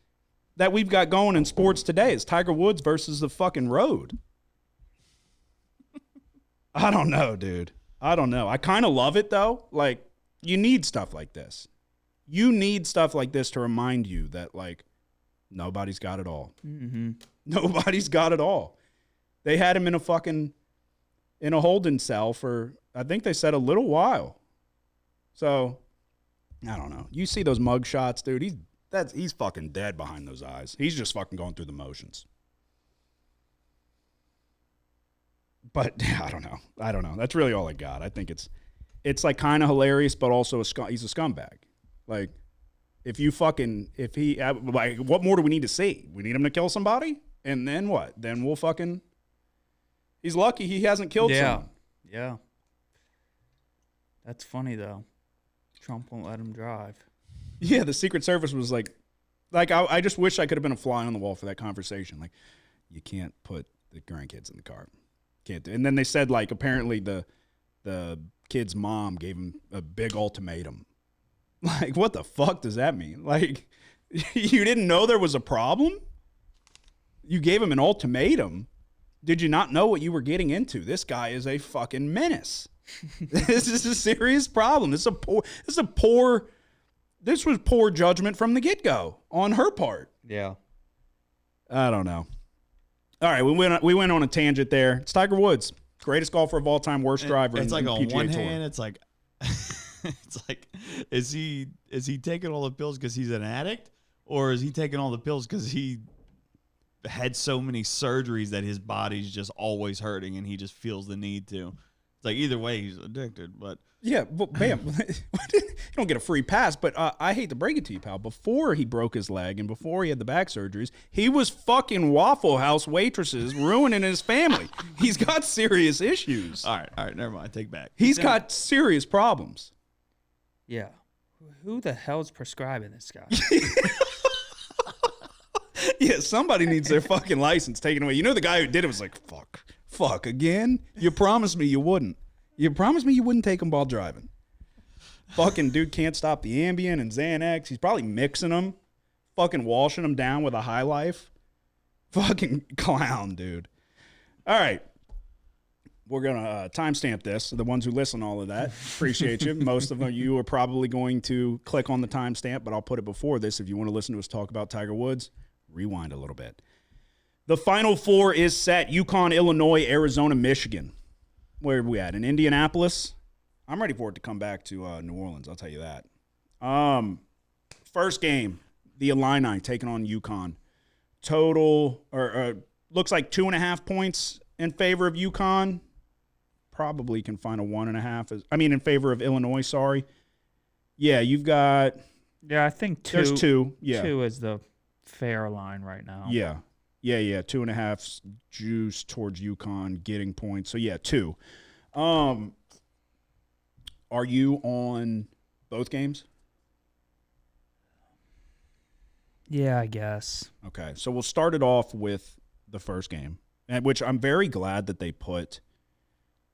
that we've got going in sports today. It's Tiger Woods versus the fucking road. I don't know, dude. I don't know. I kind of love it, though. Like, you need stuff like this. You need stuff like this to remind you that, like, nobody's got it all. Mm-hmm. Nobody's got it all. They had him in a holding cell for, I think they said, a little while. So, I don't know. You see those mug shots, dude. He's fucking dead behind those eyes. He's just fucking going through the motions. But I don't know. That's really all I got. I think it's like kind of hilarious, but also he's a scumbag. Like, if he, like, what more do we need to see? We need him to kill somebody, and then what? Then we'll fucking. He's lucky he hasn't killed someone. Yeah. That's funny though. Trump won't let him drive. Yeah, the Secret Service was like I just wish I could have been a fly on the wall for that conversation. Like, you can't put the grandkids in the car. Can't do. And then they said, like, apparently the kid's mom gave him a big ultimatum. Like, what the fuck does that mean? Like, you didn't know there was a problem? You gave him an ultimatum. Did you not know what you were getting into? This guy is a fucking menace. This is a serious problem. This was poor judgment from the get-go on her part. Yeah. I don't know. All right, we went on a tangent there. It's Tiger Woods, greatest golfer of all time, worst driver. It's like in on PGA one Tour. hand, it's like, is he taking all the pills because he's an addict, or is he taking all the pills because he had so many surgeries that his body's just always hurting and he just feels the need to? It's like either way, he's addicted. But Yeah, but bam, you don't get a free pass. But I hate to break it to you, pal. Before he broke his leg and before he had the back surgeries, he was fucking Waffle House waitresses ruining his family. He's got serious issues. all right, never mind. Take back. He's got serious problems. Yeah. Who the hell's prescribing this guy? Yeah, somebody needs their fucking license taken away. You know, the guy who did it was like, fuck again? You promised me you wouldn't. You promised me you wouldn't take him while driving. Fucking dude can't stop the Ambien and Xanax. He's probably mixing them, fucking washing them down with a High Life. Fucking clown, dude. All right. We're going to timestamp this. The ones who listen to all of that, appreciate you. Most of you are probably going to click on the timestamp, but I'll put it before this. If you want to listen to us talk about Tiger Woods, rewind a little bit. The Final Four is set. UConn, Illinois, Arizona, Michigan. Where are we at? In Indianapolis? I'm ready for it to come back to New Orleans, I'll tell you that. First game, the Illini taking on UConn. Total, looks like 2.5 points in favor of UConn. Probably can find a 1.5. In favor of Illinois, sorry. Yeah, you've got... Yeah, I think 2. There's 2, yeah. 2 is the fair line right now. Yeah. 2.5 juice towards UConn getting points. So, yeah, 2. Are you on both games? Yeah, I guess. Okay, so we'll start it off with the first game, which I'm very glad that they put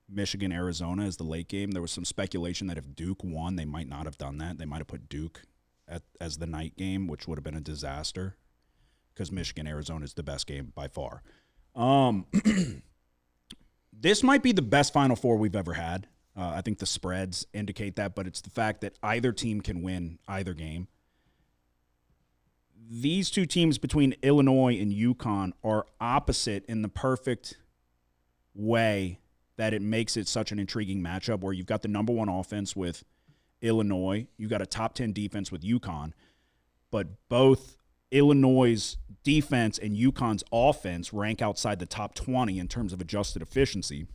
Michigan, Arizona as the late game. There was some speculation that if Duke won, they might not have done that. They might have put Duke as the night game, which would have been a disaster because Michigan, Arizona is the best game by far. This might be the best Final Four we've ever had. I think the spreads indicate that, but it's the fact that either team can win either game. These two teams between Illinois and UConn are opposite in the perfect way that it makes it such an intriguing matchup where you've got the number 1 offense with Illinois, you've got a top 10 defense with UConn, but both Illinois' defense and UConn's offense rank outside the top 20 in terms of adjusted efficiency.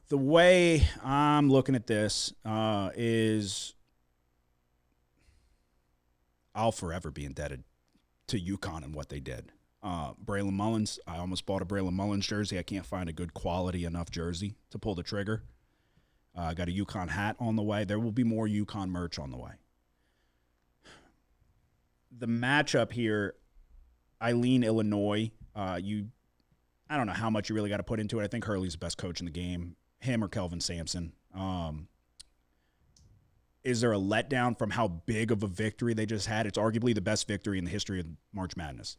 The way I'm looking at this is I'll forever be indebted to UConn and what they did. Braylon Mullins, I almost bought a Braylon Mullins jersey. I can't find a good quality enough jersey to pull the trigger. I got a UConn hat on the way. There will be more UConn merch on the way. The matchup here, I lean Illinois. I don't know how much you really got to put into it. I think Hurley's the best coach in the game. Him or Kelvin Sampson. Is there a letdown from how big of a victory they just had? It's arguably the best victory in the history of March Madness.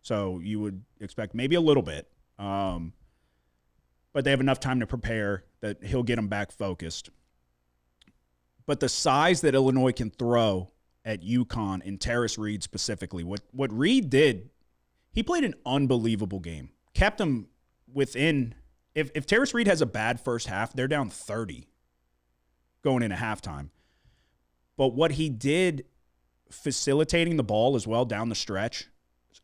So you would expect maybe a little bit. But they have enough time to prepare that he'll get them back focused. But the size that Illinois can throw at UConn and Terrace Reed specifically, what Reed did, he played an unbelievable game. Kept them within, if Terrace Reed has a bad first half, they're down 30 going into halftime. But what he did facilitating the ball as well down the stretch,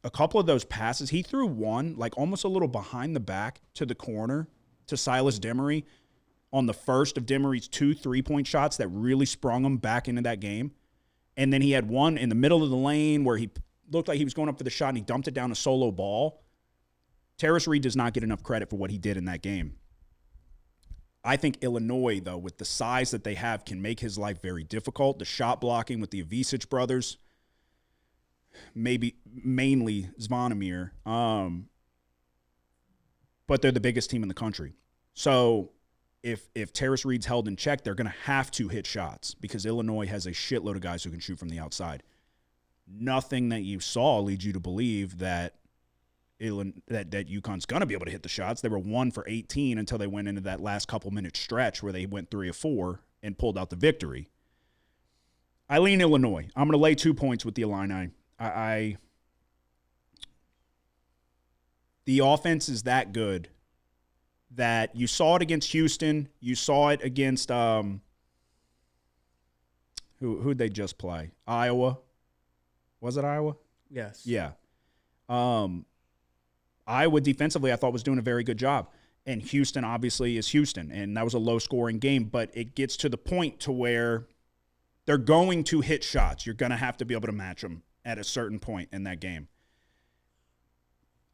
a couple of those passes, he threw one, like almost a little behind the back to the corner to Silas Demery on the first of Demery's 2 3-point shots that really sprung him back into that game. And then he had one in the middle of the lane where he looked like he was going up for the shot and he dumped it down a solo ball. Terrace Reed does not get enough credit for what he did in that game. I think Illinois, though, with the size that they have, can make his life very difficult. The shot blocking with the Avicic brothers, maybe mainly Zvonimir, but they're the biggest team in the country. So if Terrace Reed's held in check, they're going to have to hit shots because Illinois has a shitload of guys who can shoot from the outside. Nothing that you saw leads you to believe that that UConn's going to be able to hit the shots. They were 1 for 18 until they went into that last couple minute stretch where they went 3 of 4 and pulled out the victory. I lean Illinois. I'm going to lay 2 points with the Illini. the offense is that good that you saw it against Houston. You saw it against who'd they just play? Iowa. Was it Iowa? Yes. Yeah. Iowa defensively, I thought, was doing a very good job. And Houston obviously is Houston, and that was a low-scoring game. But it gets to the point to where they're going to hit shots. You're going to have to be able to match them at a certain point in that game.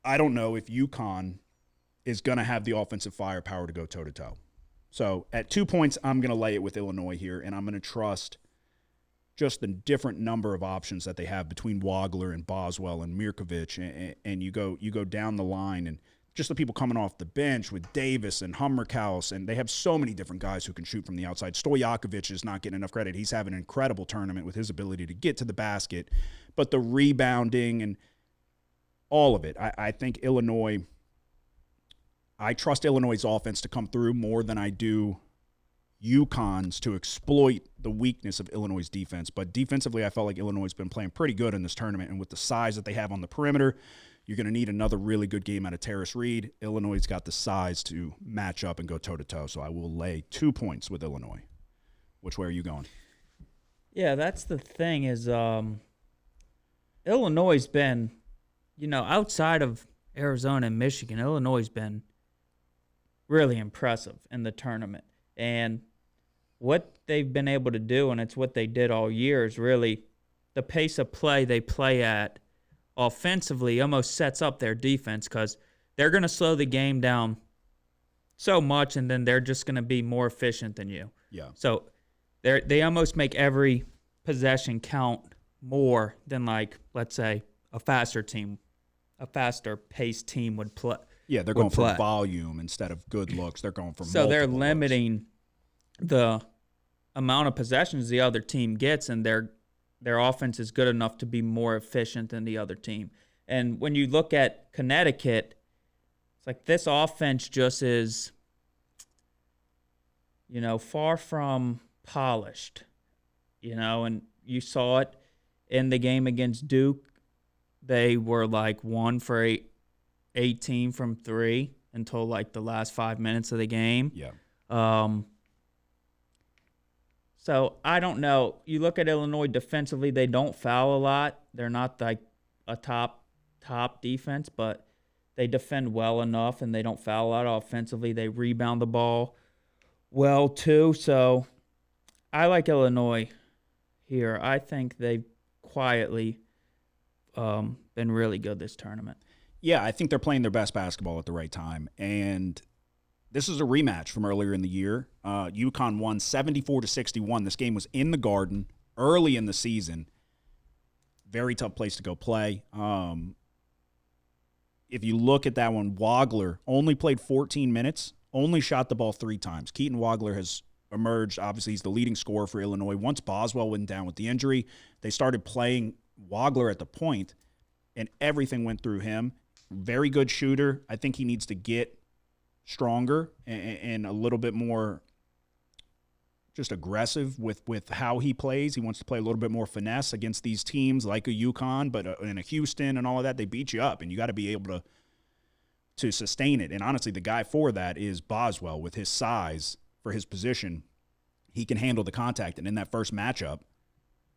I don't know if UConn is going to have the offensive firepower to go toe-to-toe. So at 2 points, I'm going to lay it with Illinois here, and I'm going to trust just the different number of options that they have between Wagler and Boswell and Mirkovic, and you go down the line, and just the people coming off the bench with Davis and Hummerkaus, and they have so many different guys who can shoot from the outside. Stojakovic is not getting enough credit. He's having an incredible tournament with his ability to get to the basket, but the rebounding and all of it, I think Illinois, I trust Illinois' offense to come through more than I do UConn's to exploit the weakness of Illinois' defense. But defensively, I felt like Illinois has been playing pretty good in this tournament, and with the size that they have on the perimeter, you're going to need another really good game out of Terrace Reed. Illinois' got the size to match up and go toe-to-toe, so I will lay 2 points with Illinois. Which way are you going? Yeah, that's the thing is Illinois has been, outside of Arizona and Michigan, Illinois has been really impressive in the tournament. And what they've been able to do, and it's what they did all year, is really the pace of play they play at offensively almost sets up their defense because they're going to slow the game down so much, and then they're just going to be more efficient than you. Yeah. So they almost make every possession count more than, like, let's say, a faster paced team would play. Yeah, they're going for volume instead of good looks. They're going for so they're multiple limiting the amount of possessions the other team gets, and their offense is good enough to be more efficient than the other team. And when you look at Connecticut, it's like this offense just is, far from polished, and you saw it in the game against Duke. They were like 1 for 18 from 3 until like the last 5 minutes of the game. Yeah. So I don't know. You look at Illinois defensively, they don't foul a lot. They're not like a top defense, but they defend well enough and they don't foul a lot offensively. They rebound the ball well too. So I like Illinois here. I think they've quietly been really good this tournament. Yeah, I think they're playing their best basketball at the right time. And this is a rematch from earlier in the year. UConn won 74-61. This game was in the Garden early in the season. Very tough place to go play. If you look at that one, Wagler only played 14 minutes, only shot the ball 3 times. Keaton Wagler has emerged. Obviously, he's the leading scorer for Illinois. Once Boswell went down with the injury, they started playing Wagler at the point, and everything went through him. Very good shooter. I think he needs to get stronger and a little bit more just aggressive with how he plays. He wants to play a little bit more finesse against these teams like a UConn, but in a Houston and all of that, they beat you up, and you got to be able to sustain it. And honestly, the guy for that is Boswell with his size for his position. He can handle the contact. And in that first matchup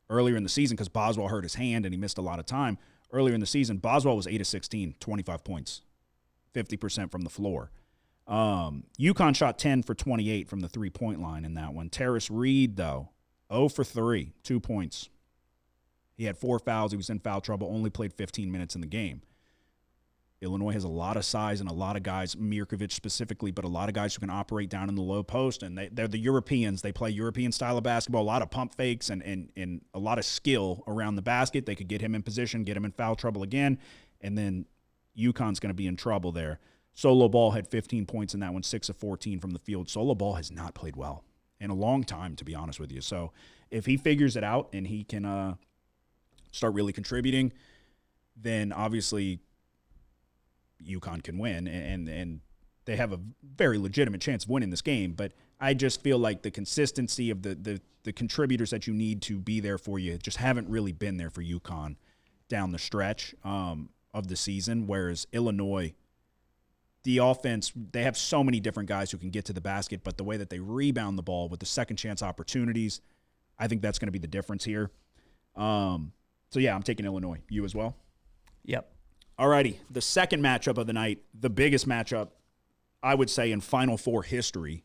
earlier in the season, because Boswell hurt his hand and he missed a lot of time, earlier in the season, Boswell was 8 of 16, 25 points, 50% from the floor. UConn shot 10 for 28 from the three-point line in that one. Terrace Reed, though, 0 for 3, 2 points. He had 4 fouls. He was in foul trouble, only played 15 minutes in the game. Illinois has a lot of size and a lot of guys, Mirkovic specifically, but a lot of guys who can operate down in the low post, and they're the Europeans. They play European style of basketball, a lot of pump fakes and a lot of skill around the basket. They could get him in position, get him in foul trouble again, and then UConn's going to be in trouble there. Solo Ball had 15 points in that one, 6 of 14 from the field. Solo Ball has not played well in a long time, to be honest with you. So if he figures it out and he can start really contributing, then obviously UConn can win, and they have a very legitimate chance of winning this game. But I just feel like the consistency of the contributors that you need to be there for you just haven't really been there for UConn down the stretch of the season, whereas Illinois the offense, they have so many different guys who can get to the basket, but the way that they rebound the ball with the second chance opportunities, I think that's going to be the difference here. So, yeah, I'm taking Illinois. You as well? Yep. All righty. The second matchup of the night, the biggest matchup, I would say, in Final Four history.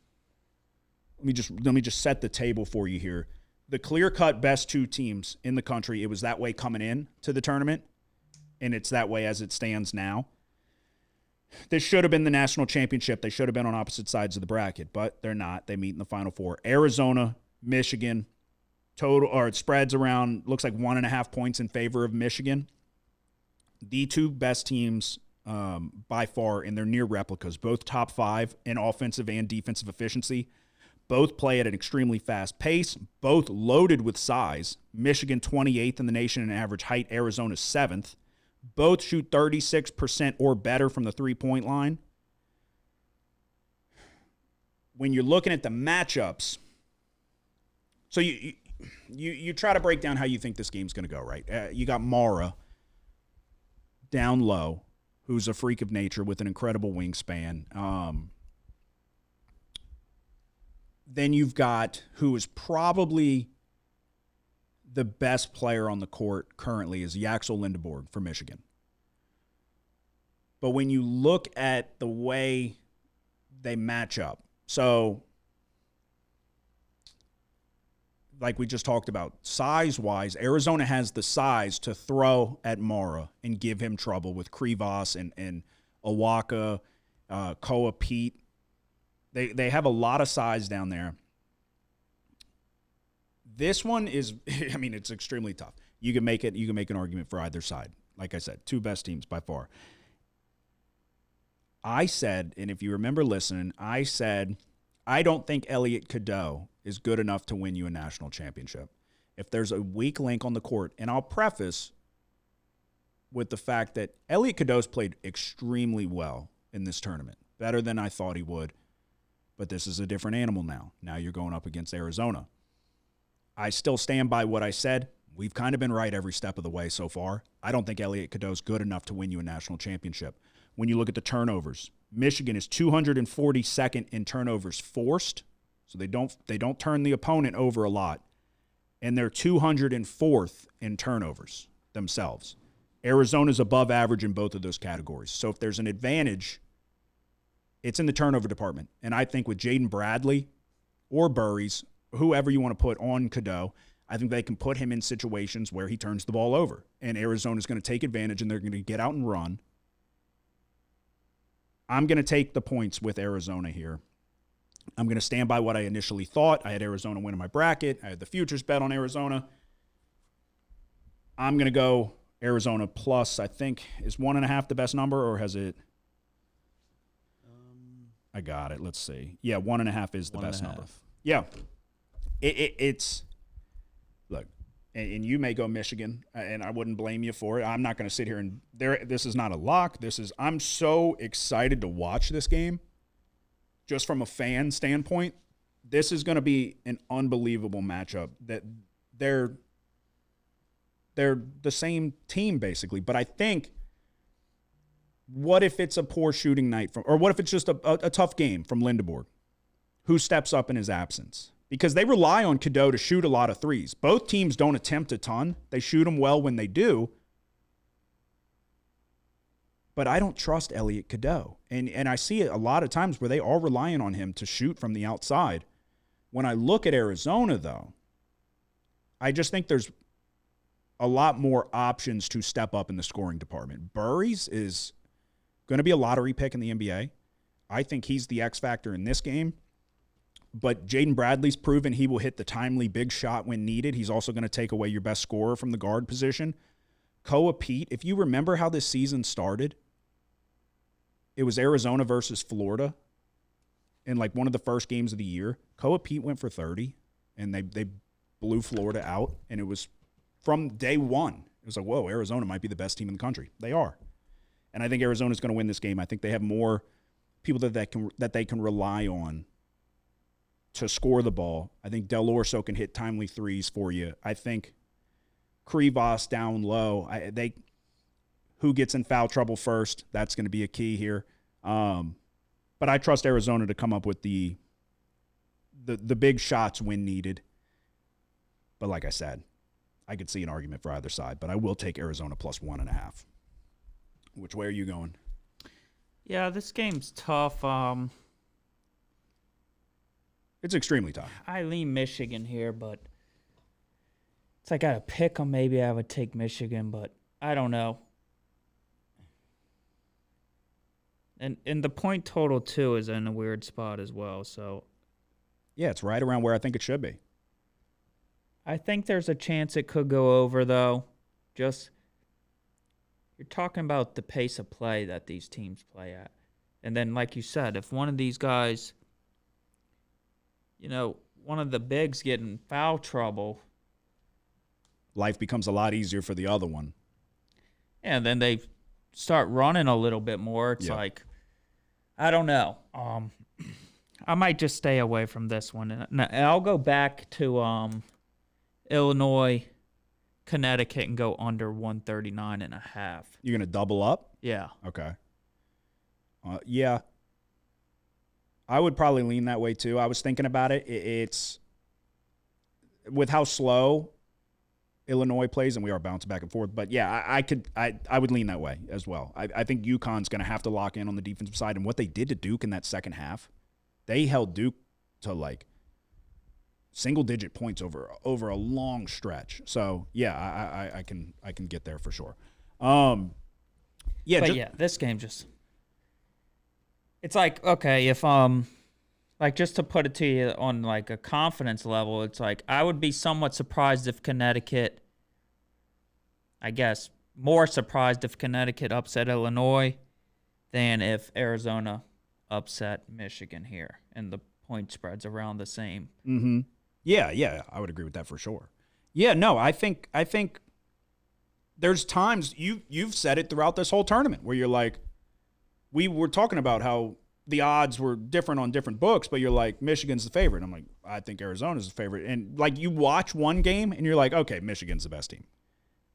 Let me just set the table for you here. The clear-cut best two teams in the country, it was that way coming in to the tournament, and it's that way as it stands now. This should have been the national championship. They should have been on opposite sides of the bracket, but they're not. They meet in the Final Four. Arizona, Michigan, it spreads around, looks like 1.5 points in favor of Michigan. The two best teams by far, and they're near replicas, both top 5 in offensive and defensive efficiency. Both play at an extremely fast pace, both loaded with size. Michigan 28th in the nation in average height, Arizona 7th. Both shoot 36% or better from the three-point line. When you're looking at the matchups, so you try to break down how you think this game's going to go, right? You got Mara down low, who's a freak of nature with an incredible wingspan. Then you've got who is probably the best player on the court currently is Yaxel Lindeborg for Michigan. But when you look at the way they match up, so like we just talked about, size-wise, Arizona has the size to throw at Mara and give him trouble with Krivas and Awaka, Koa Pete. They have a lot of size down there. This one is, I mean, it's extremely tough. You can make an argument for either side. Like I said, two best teams by far. I said, and if you remember listening, I said, I don't think Elliot Cadeau is good enough to win you a national championship. If there's a weak link on the court, and I'll preface with the fact that Elliot Cadeau's played extremely well in this tournament, better than I thought he would, but this is a different animal now. Now you're going up against Arizona. I still stand by what I said. We've kind of been right every step of the way so far. I don't think Elliot Cadeau's good enough to win you a national championship. When you look at the turnovers, Michigan is 242nd in turnovers forced, so they don't turn the opponent over a lot, and they're 204th in turnovers themselves. Arizona's above average in both of those categories. So if there's an advantage, it's in the turnover department. And I think with Jaden Bradley or Burries, whoever you want to put on Cadeau, I think they can put him in situations where he turns the ball over. And Arizona's going to take advantage, and they're going to get out and run. I'm going to take the points with Arizona here. I'm going to stand by what I initially thought. I had Arizona winning my bracket. I had the futures bet on Arizona. I'm going to go Arizona plus, I think, is 1.5 the best number, or has it? I got it. Let's see. Yeah, 1.5 is the best number. Yeah. It's look, and you may go Michigan, and I wouldn't blame you for it. I'm not going to sit here and this is not a lock. I'm so excited to watch this game. Just from a fan standpoint, this is going to be an unbelievable matchup. That they're the same team basically, but I think, what if it's a poor shooting night or what if it's just a tough game from Lindeborg? Who steps up in his absence? Because they rely on Cadeau to shoot a lot of threes. Both teams don't attempt a ton. They shoot them well when they do. But I don't trust Elliot Cadeau. And I see it a lot of times where they are relying on him to shoot from the outside. When I look at Arizona, though, I just think there's a lot more options to step up in the scoring department. Burries is going to be a lottery pick in the NBA. I think he's the X factor in this game. But Jaden Bradley's proven he will hit the timely big shot when needed. He's also going to take away your best scorer from the guard position. Koa Pete, if you remember how this season started, it was Arizona versus Florida in like one of the first games of the year. Koa Pete went for 30, and they blew Florida out. And it was from day one. It was like, whoa, Arizona might be the best team in the country. They are. And I think Arizona's going to win this game. I think they have more people that they can rely on to score the ball. I think Del Orso can hit timely threes for you. I think Krivas down low, who gets in foul trouble first, that's going to be a key here. But I trust Arizona to come up with the big shots when needed. But like I said, I could see an argument for either side, but I will take Arizona plus 1.5. Which way are you going? Yeah, this game's tough. It's extremely tough. I lean Michigan here, but it's like I gotta pick them. Maybe I would take Michigan, but I don't know. And the point total too is in a weird spot as well. So Yeah, it's right around where I think it should be. I think there's a chance it could go over, though. Just, you're talking about the pace of play that these teams play at. And then, like you said, if one of these guys, one of the bigs get in foul trouble. Life becomes a lot easier for the other one. And then they start running a little bit more. It's like, I don't know. I might just stay away from this one. And I'll go back to Illinois, Connecticut, and go under 139.5. You're going to double up? Yeah. Okay. Yeah. I would probably lean that way too. I was thinking about it. It's with how slow Illinois plays, and we are bouncing back and forth. But yeah, I would lean that way as well. I think UConn's going to have to lock in on the defensive side, and what they did to Duke in that second half, they held Duke to like single-digit points over a long stretch. So yeah, I can get there for sure. This game just, it's like, okay, if like, just to put it to you on like a confidence level, it's like I would be somewhat surprised if Connecticut, I guess more surprised if Connecticut upset Illinois than if Arizona upset Michigan here, and the point spread's around the same. Mm-hmm. Yeah, I would agree with that for sure. Yeah, no, I think there's times you've said it throughout this whole tournament where you're like, we were talking about how the odds were different on different books, but you're like, Michigan's the favorite. I'm like, I think Arizona's the favorite. And like, you watch one game and you're like, okay, Michigan's the best team.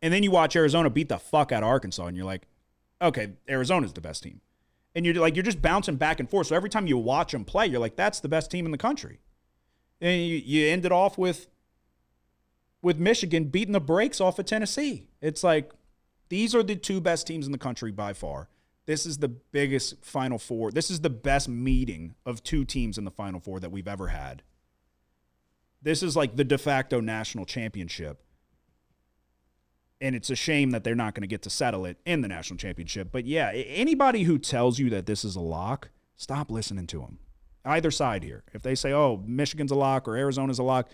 And then you watch Arizona beat the fuck out of Arkansas and you're like, okay, Arizona's the best team. And you're just bouncing back and forth. So every time you watch them play, you're like, that's the best team in the country. And you ended off with Michigan beating the brakes off of Tennessee. It's like, these are the two best teams in the country by far. This is the biggest Final Four. This is the best meeting of two teams in the Final Four that we've ever had. This is like the de facto national championship. And it's a shame that they're not going to get to settle it in the national championship. But yeah, anybody who tells you that this is a lock, stop listening to them. Either side here. If they say, oh, Michigan's a lock or Arizona's a lock,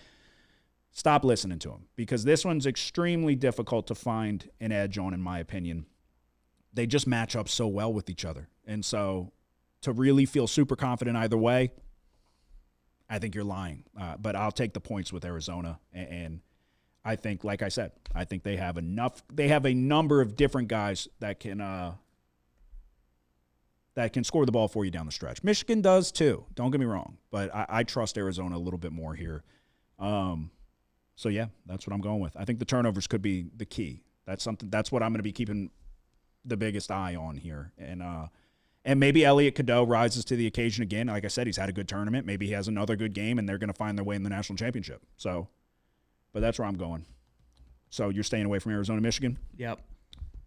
stop listening to them. Because this one's extremely difficult to find an edge on, in my opinion. They just match up so well with each other. And so to really feel super confident either way, I think you're lying. But I'll take the points with Arizona. And I think, like I said, I think they have enough. They have a number of different guys that can score the ball for you down the stretch. Michigan does too. Don't get me wrong. But I trust Arizona a little bit more here. So yeah, that's what I'm going with. I think the turnovers could be the key. That's what I'm going to be keeping the biggest eye on here. And maybe Elliot Cadeau rises to the occasion again. Like I said, he's had a good tournament. Maybe he has another good game, and they're going to find their way in the national championship. So, but that's where I'm going. So you're staying away from Arizona, Michigan? Yep.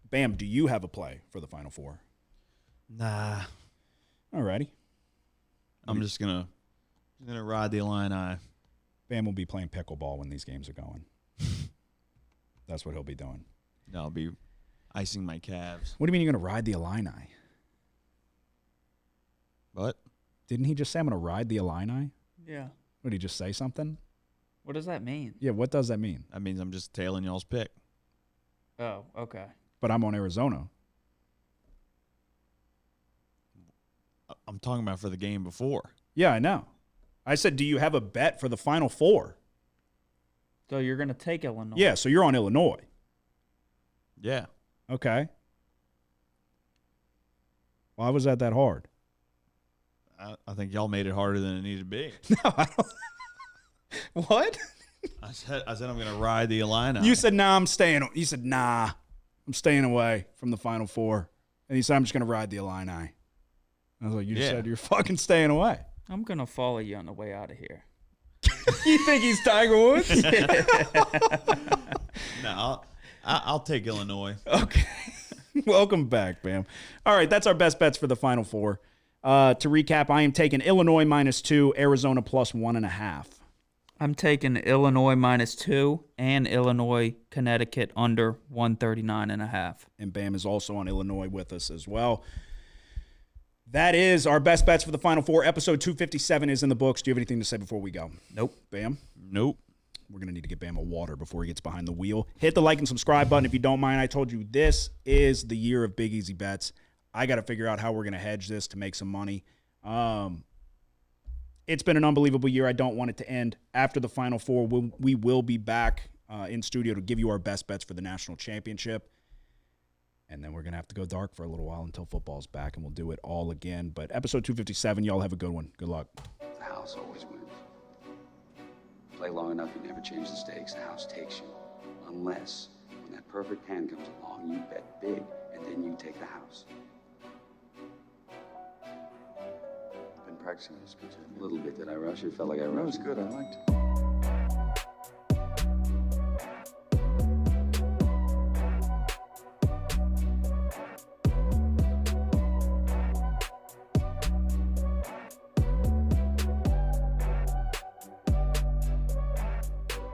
Bam, do you have a play for the Final Four? Nah. Alrighty. I'm just gonna ride the Illini. Bam will be playing pickleball when these games are going. That's what he'll be doing. I'll be icing my calves. What do you mean you're going to ride the Illini? What? Didn't he just say I'm going to ride the Illini? Yeah. What, did he just say something? What does that mean? Yeah, what does that mean? That means I'm just tailing y'all's pick. Oh, okay. But I'm on Arizona. I'm talking about for the game before. Yeah, I know. I said, do you have a bet for the Final Four? So you're going to take Illinois? Yeah, so you're on Illinois. Yeah. Okay. Why was that hard? I think y'all made it harder than it needed to be. No, I don't. What? I said I'm going to ride the Illini. You said, nah, I'm staying. You said, nah, I'm staying away from the Final Four. And he said, I'm just going to ride the Illini. I was like, you Yeah. said you're fucking staying away. I'm gonna follow you on the way out of here. You think he's Tiger Woods? No, I'll take Illinois. Okay. Welcome back, Bam. All right, that's our best bets for the Final Four. To recap, I am taking Illinois -2, Arizona +1.5. I'm taking Illinois -2 and Illinois Connecticut under 139.5. And Bam is also on Illinois with us as well. That is our best bets for the Final Four. Episode 257 is in the books. Do you have anything to say before we go? Nope. Bam? Nope. We're going to need to get Bam a water before he gets behind the wheel. Hit the like and subscribe button if you don't mind. I told you this is the year of Big Easy Bets. I got to figure out how we're going to hedge this to make some money. It's been an unbelievable year. I don't want it to end. After the Final Four, we will be back in studio to give you our best bets for the national championship. And then we're going to have to go dark for a little while until football's back, and we'll do it all again. But episode 257, y'all have a good one. Good luck. The house always wins. Play long enough, you never change the stakes. The house takes you. Unless, when that perfect hand comes along, you bet big, and then you take the house. I've been practicing this pitch. A little bit. Did I rush it? Felt like I rushed. That was good. I liked it.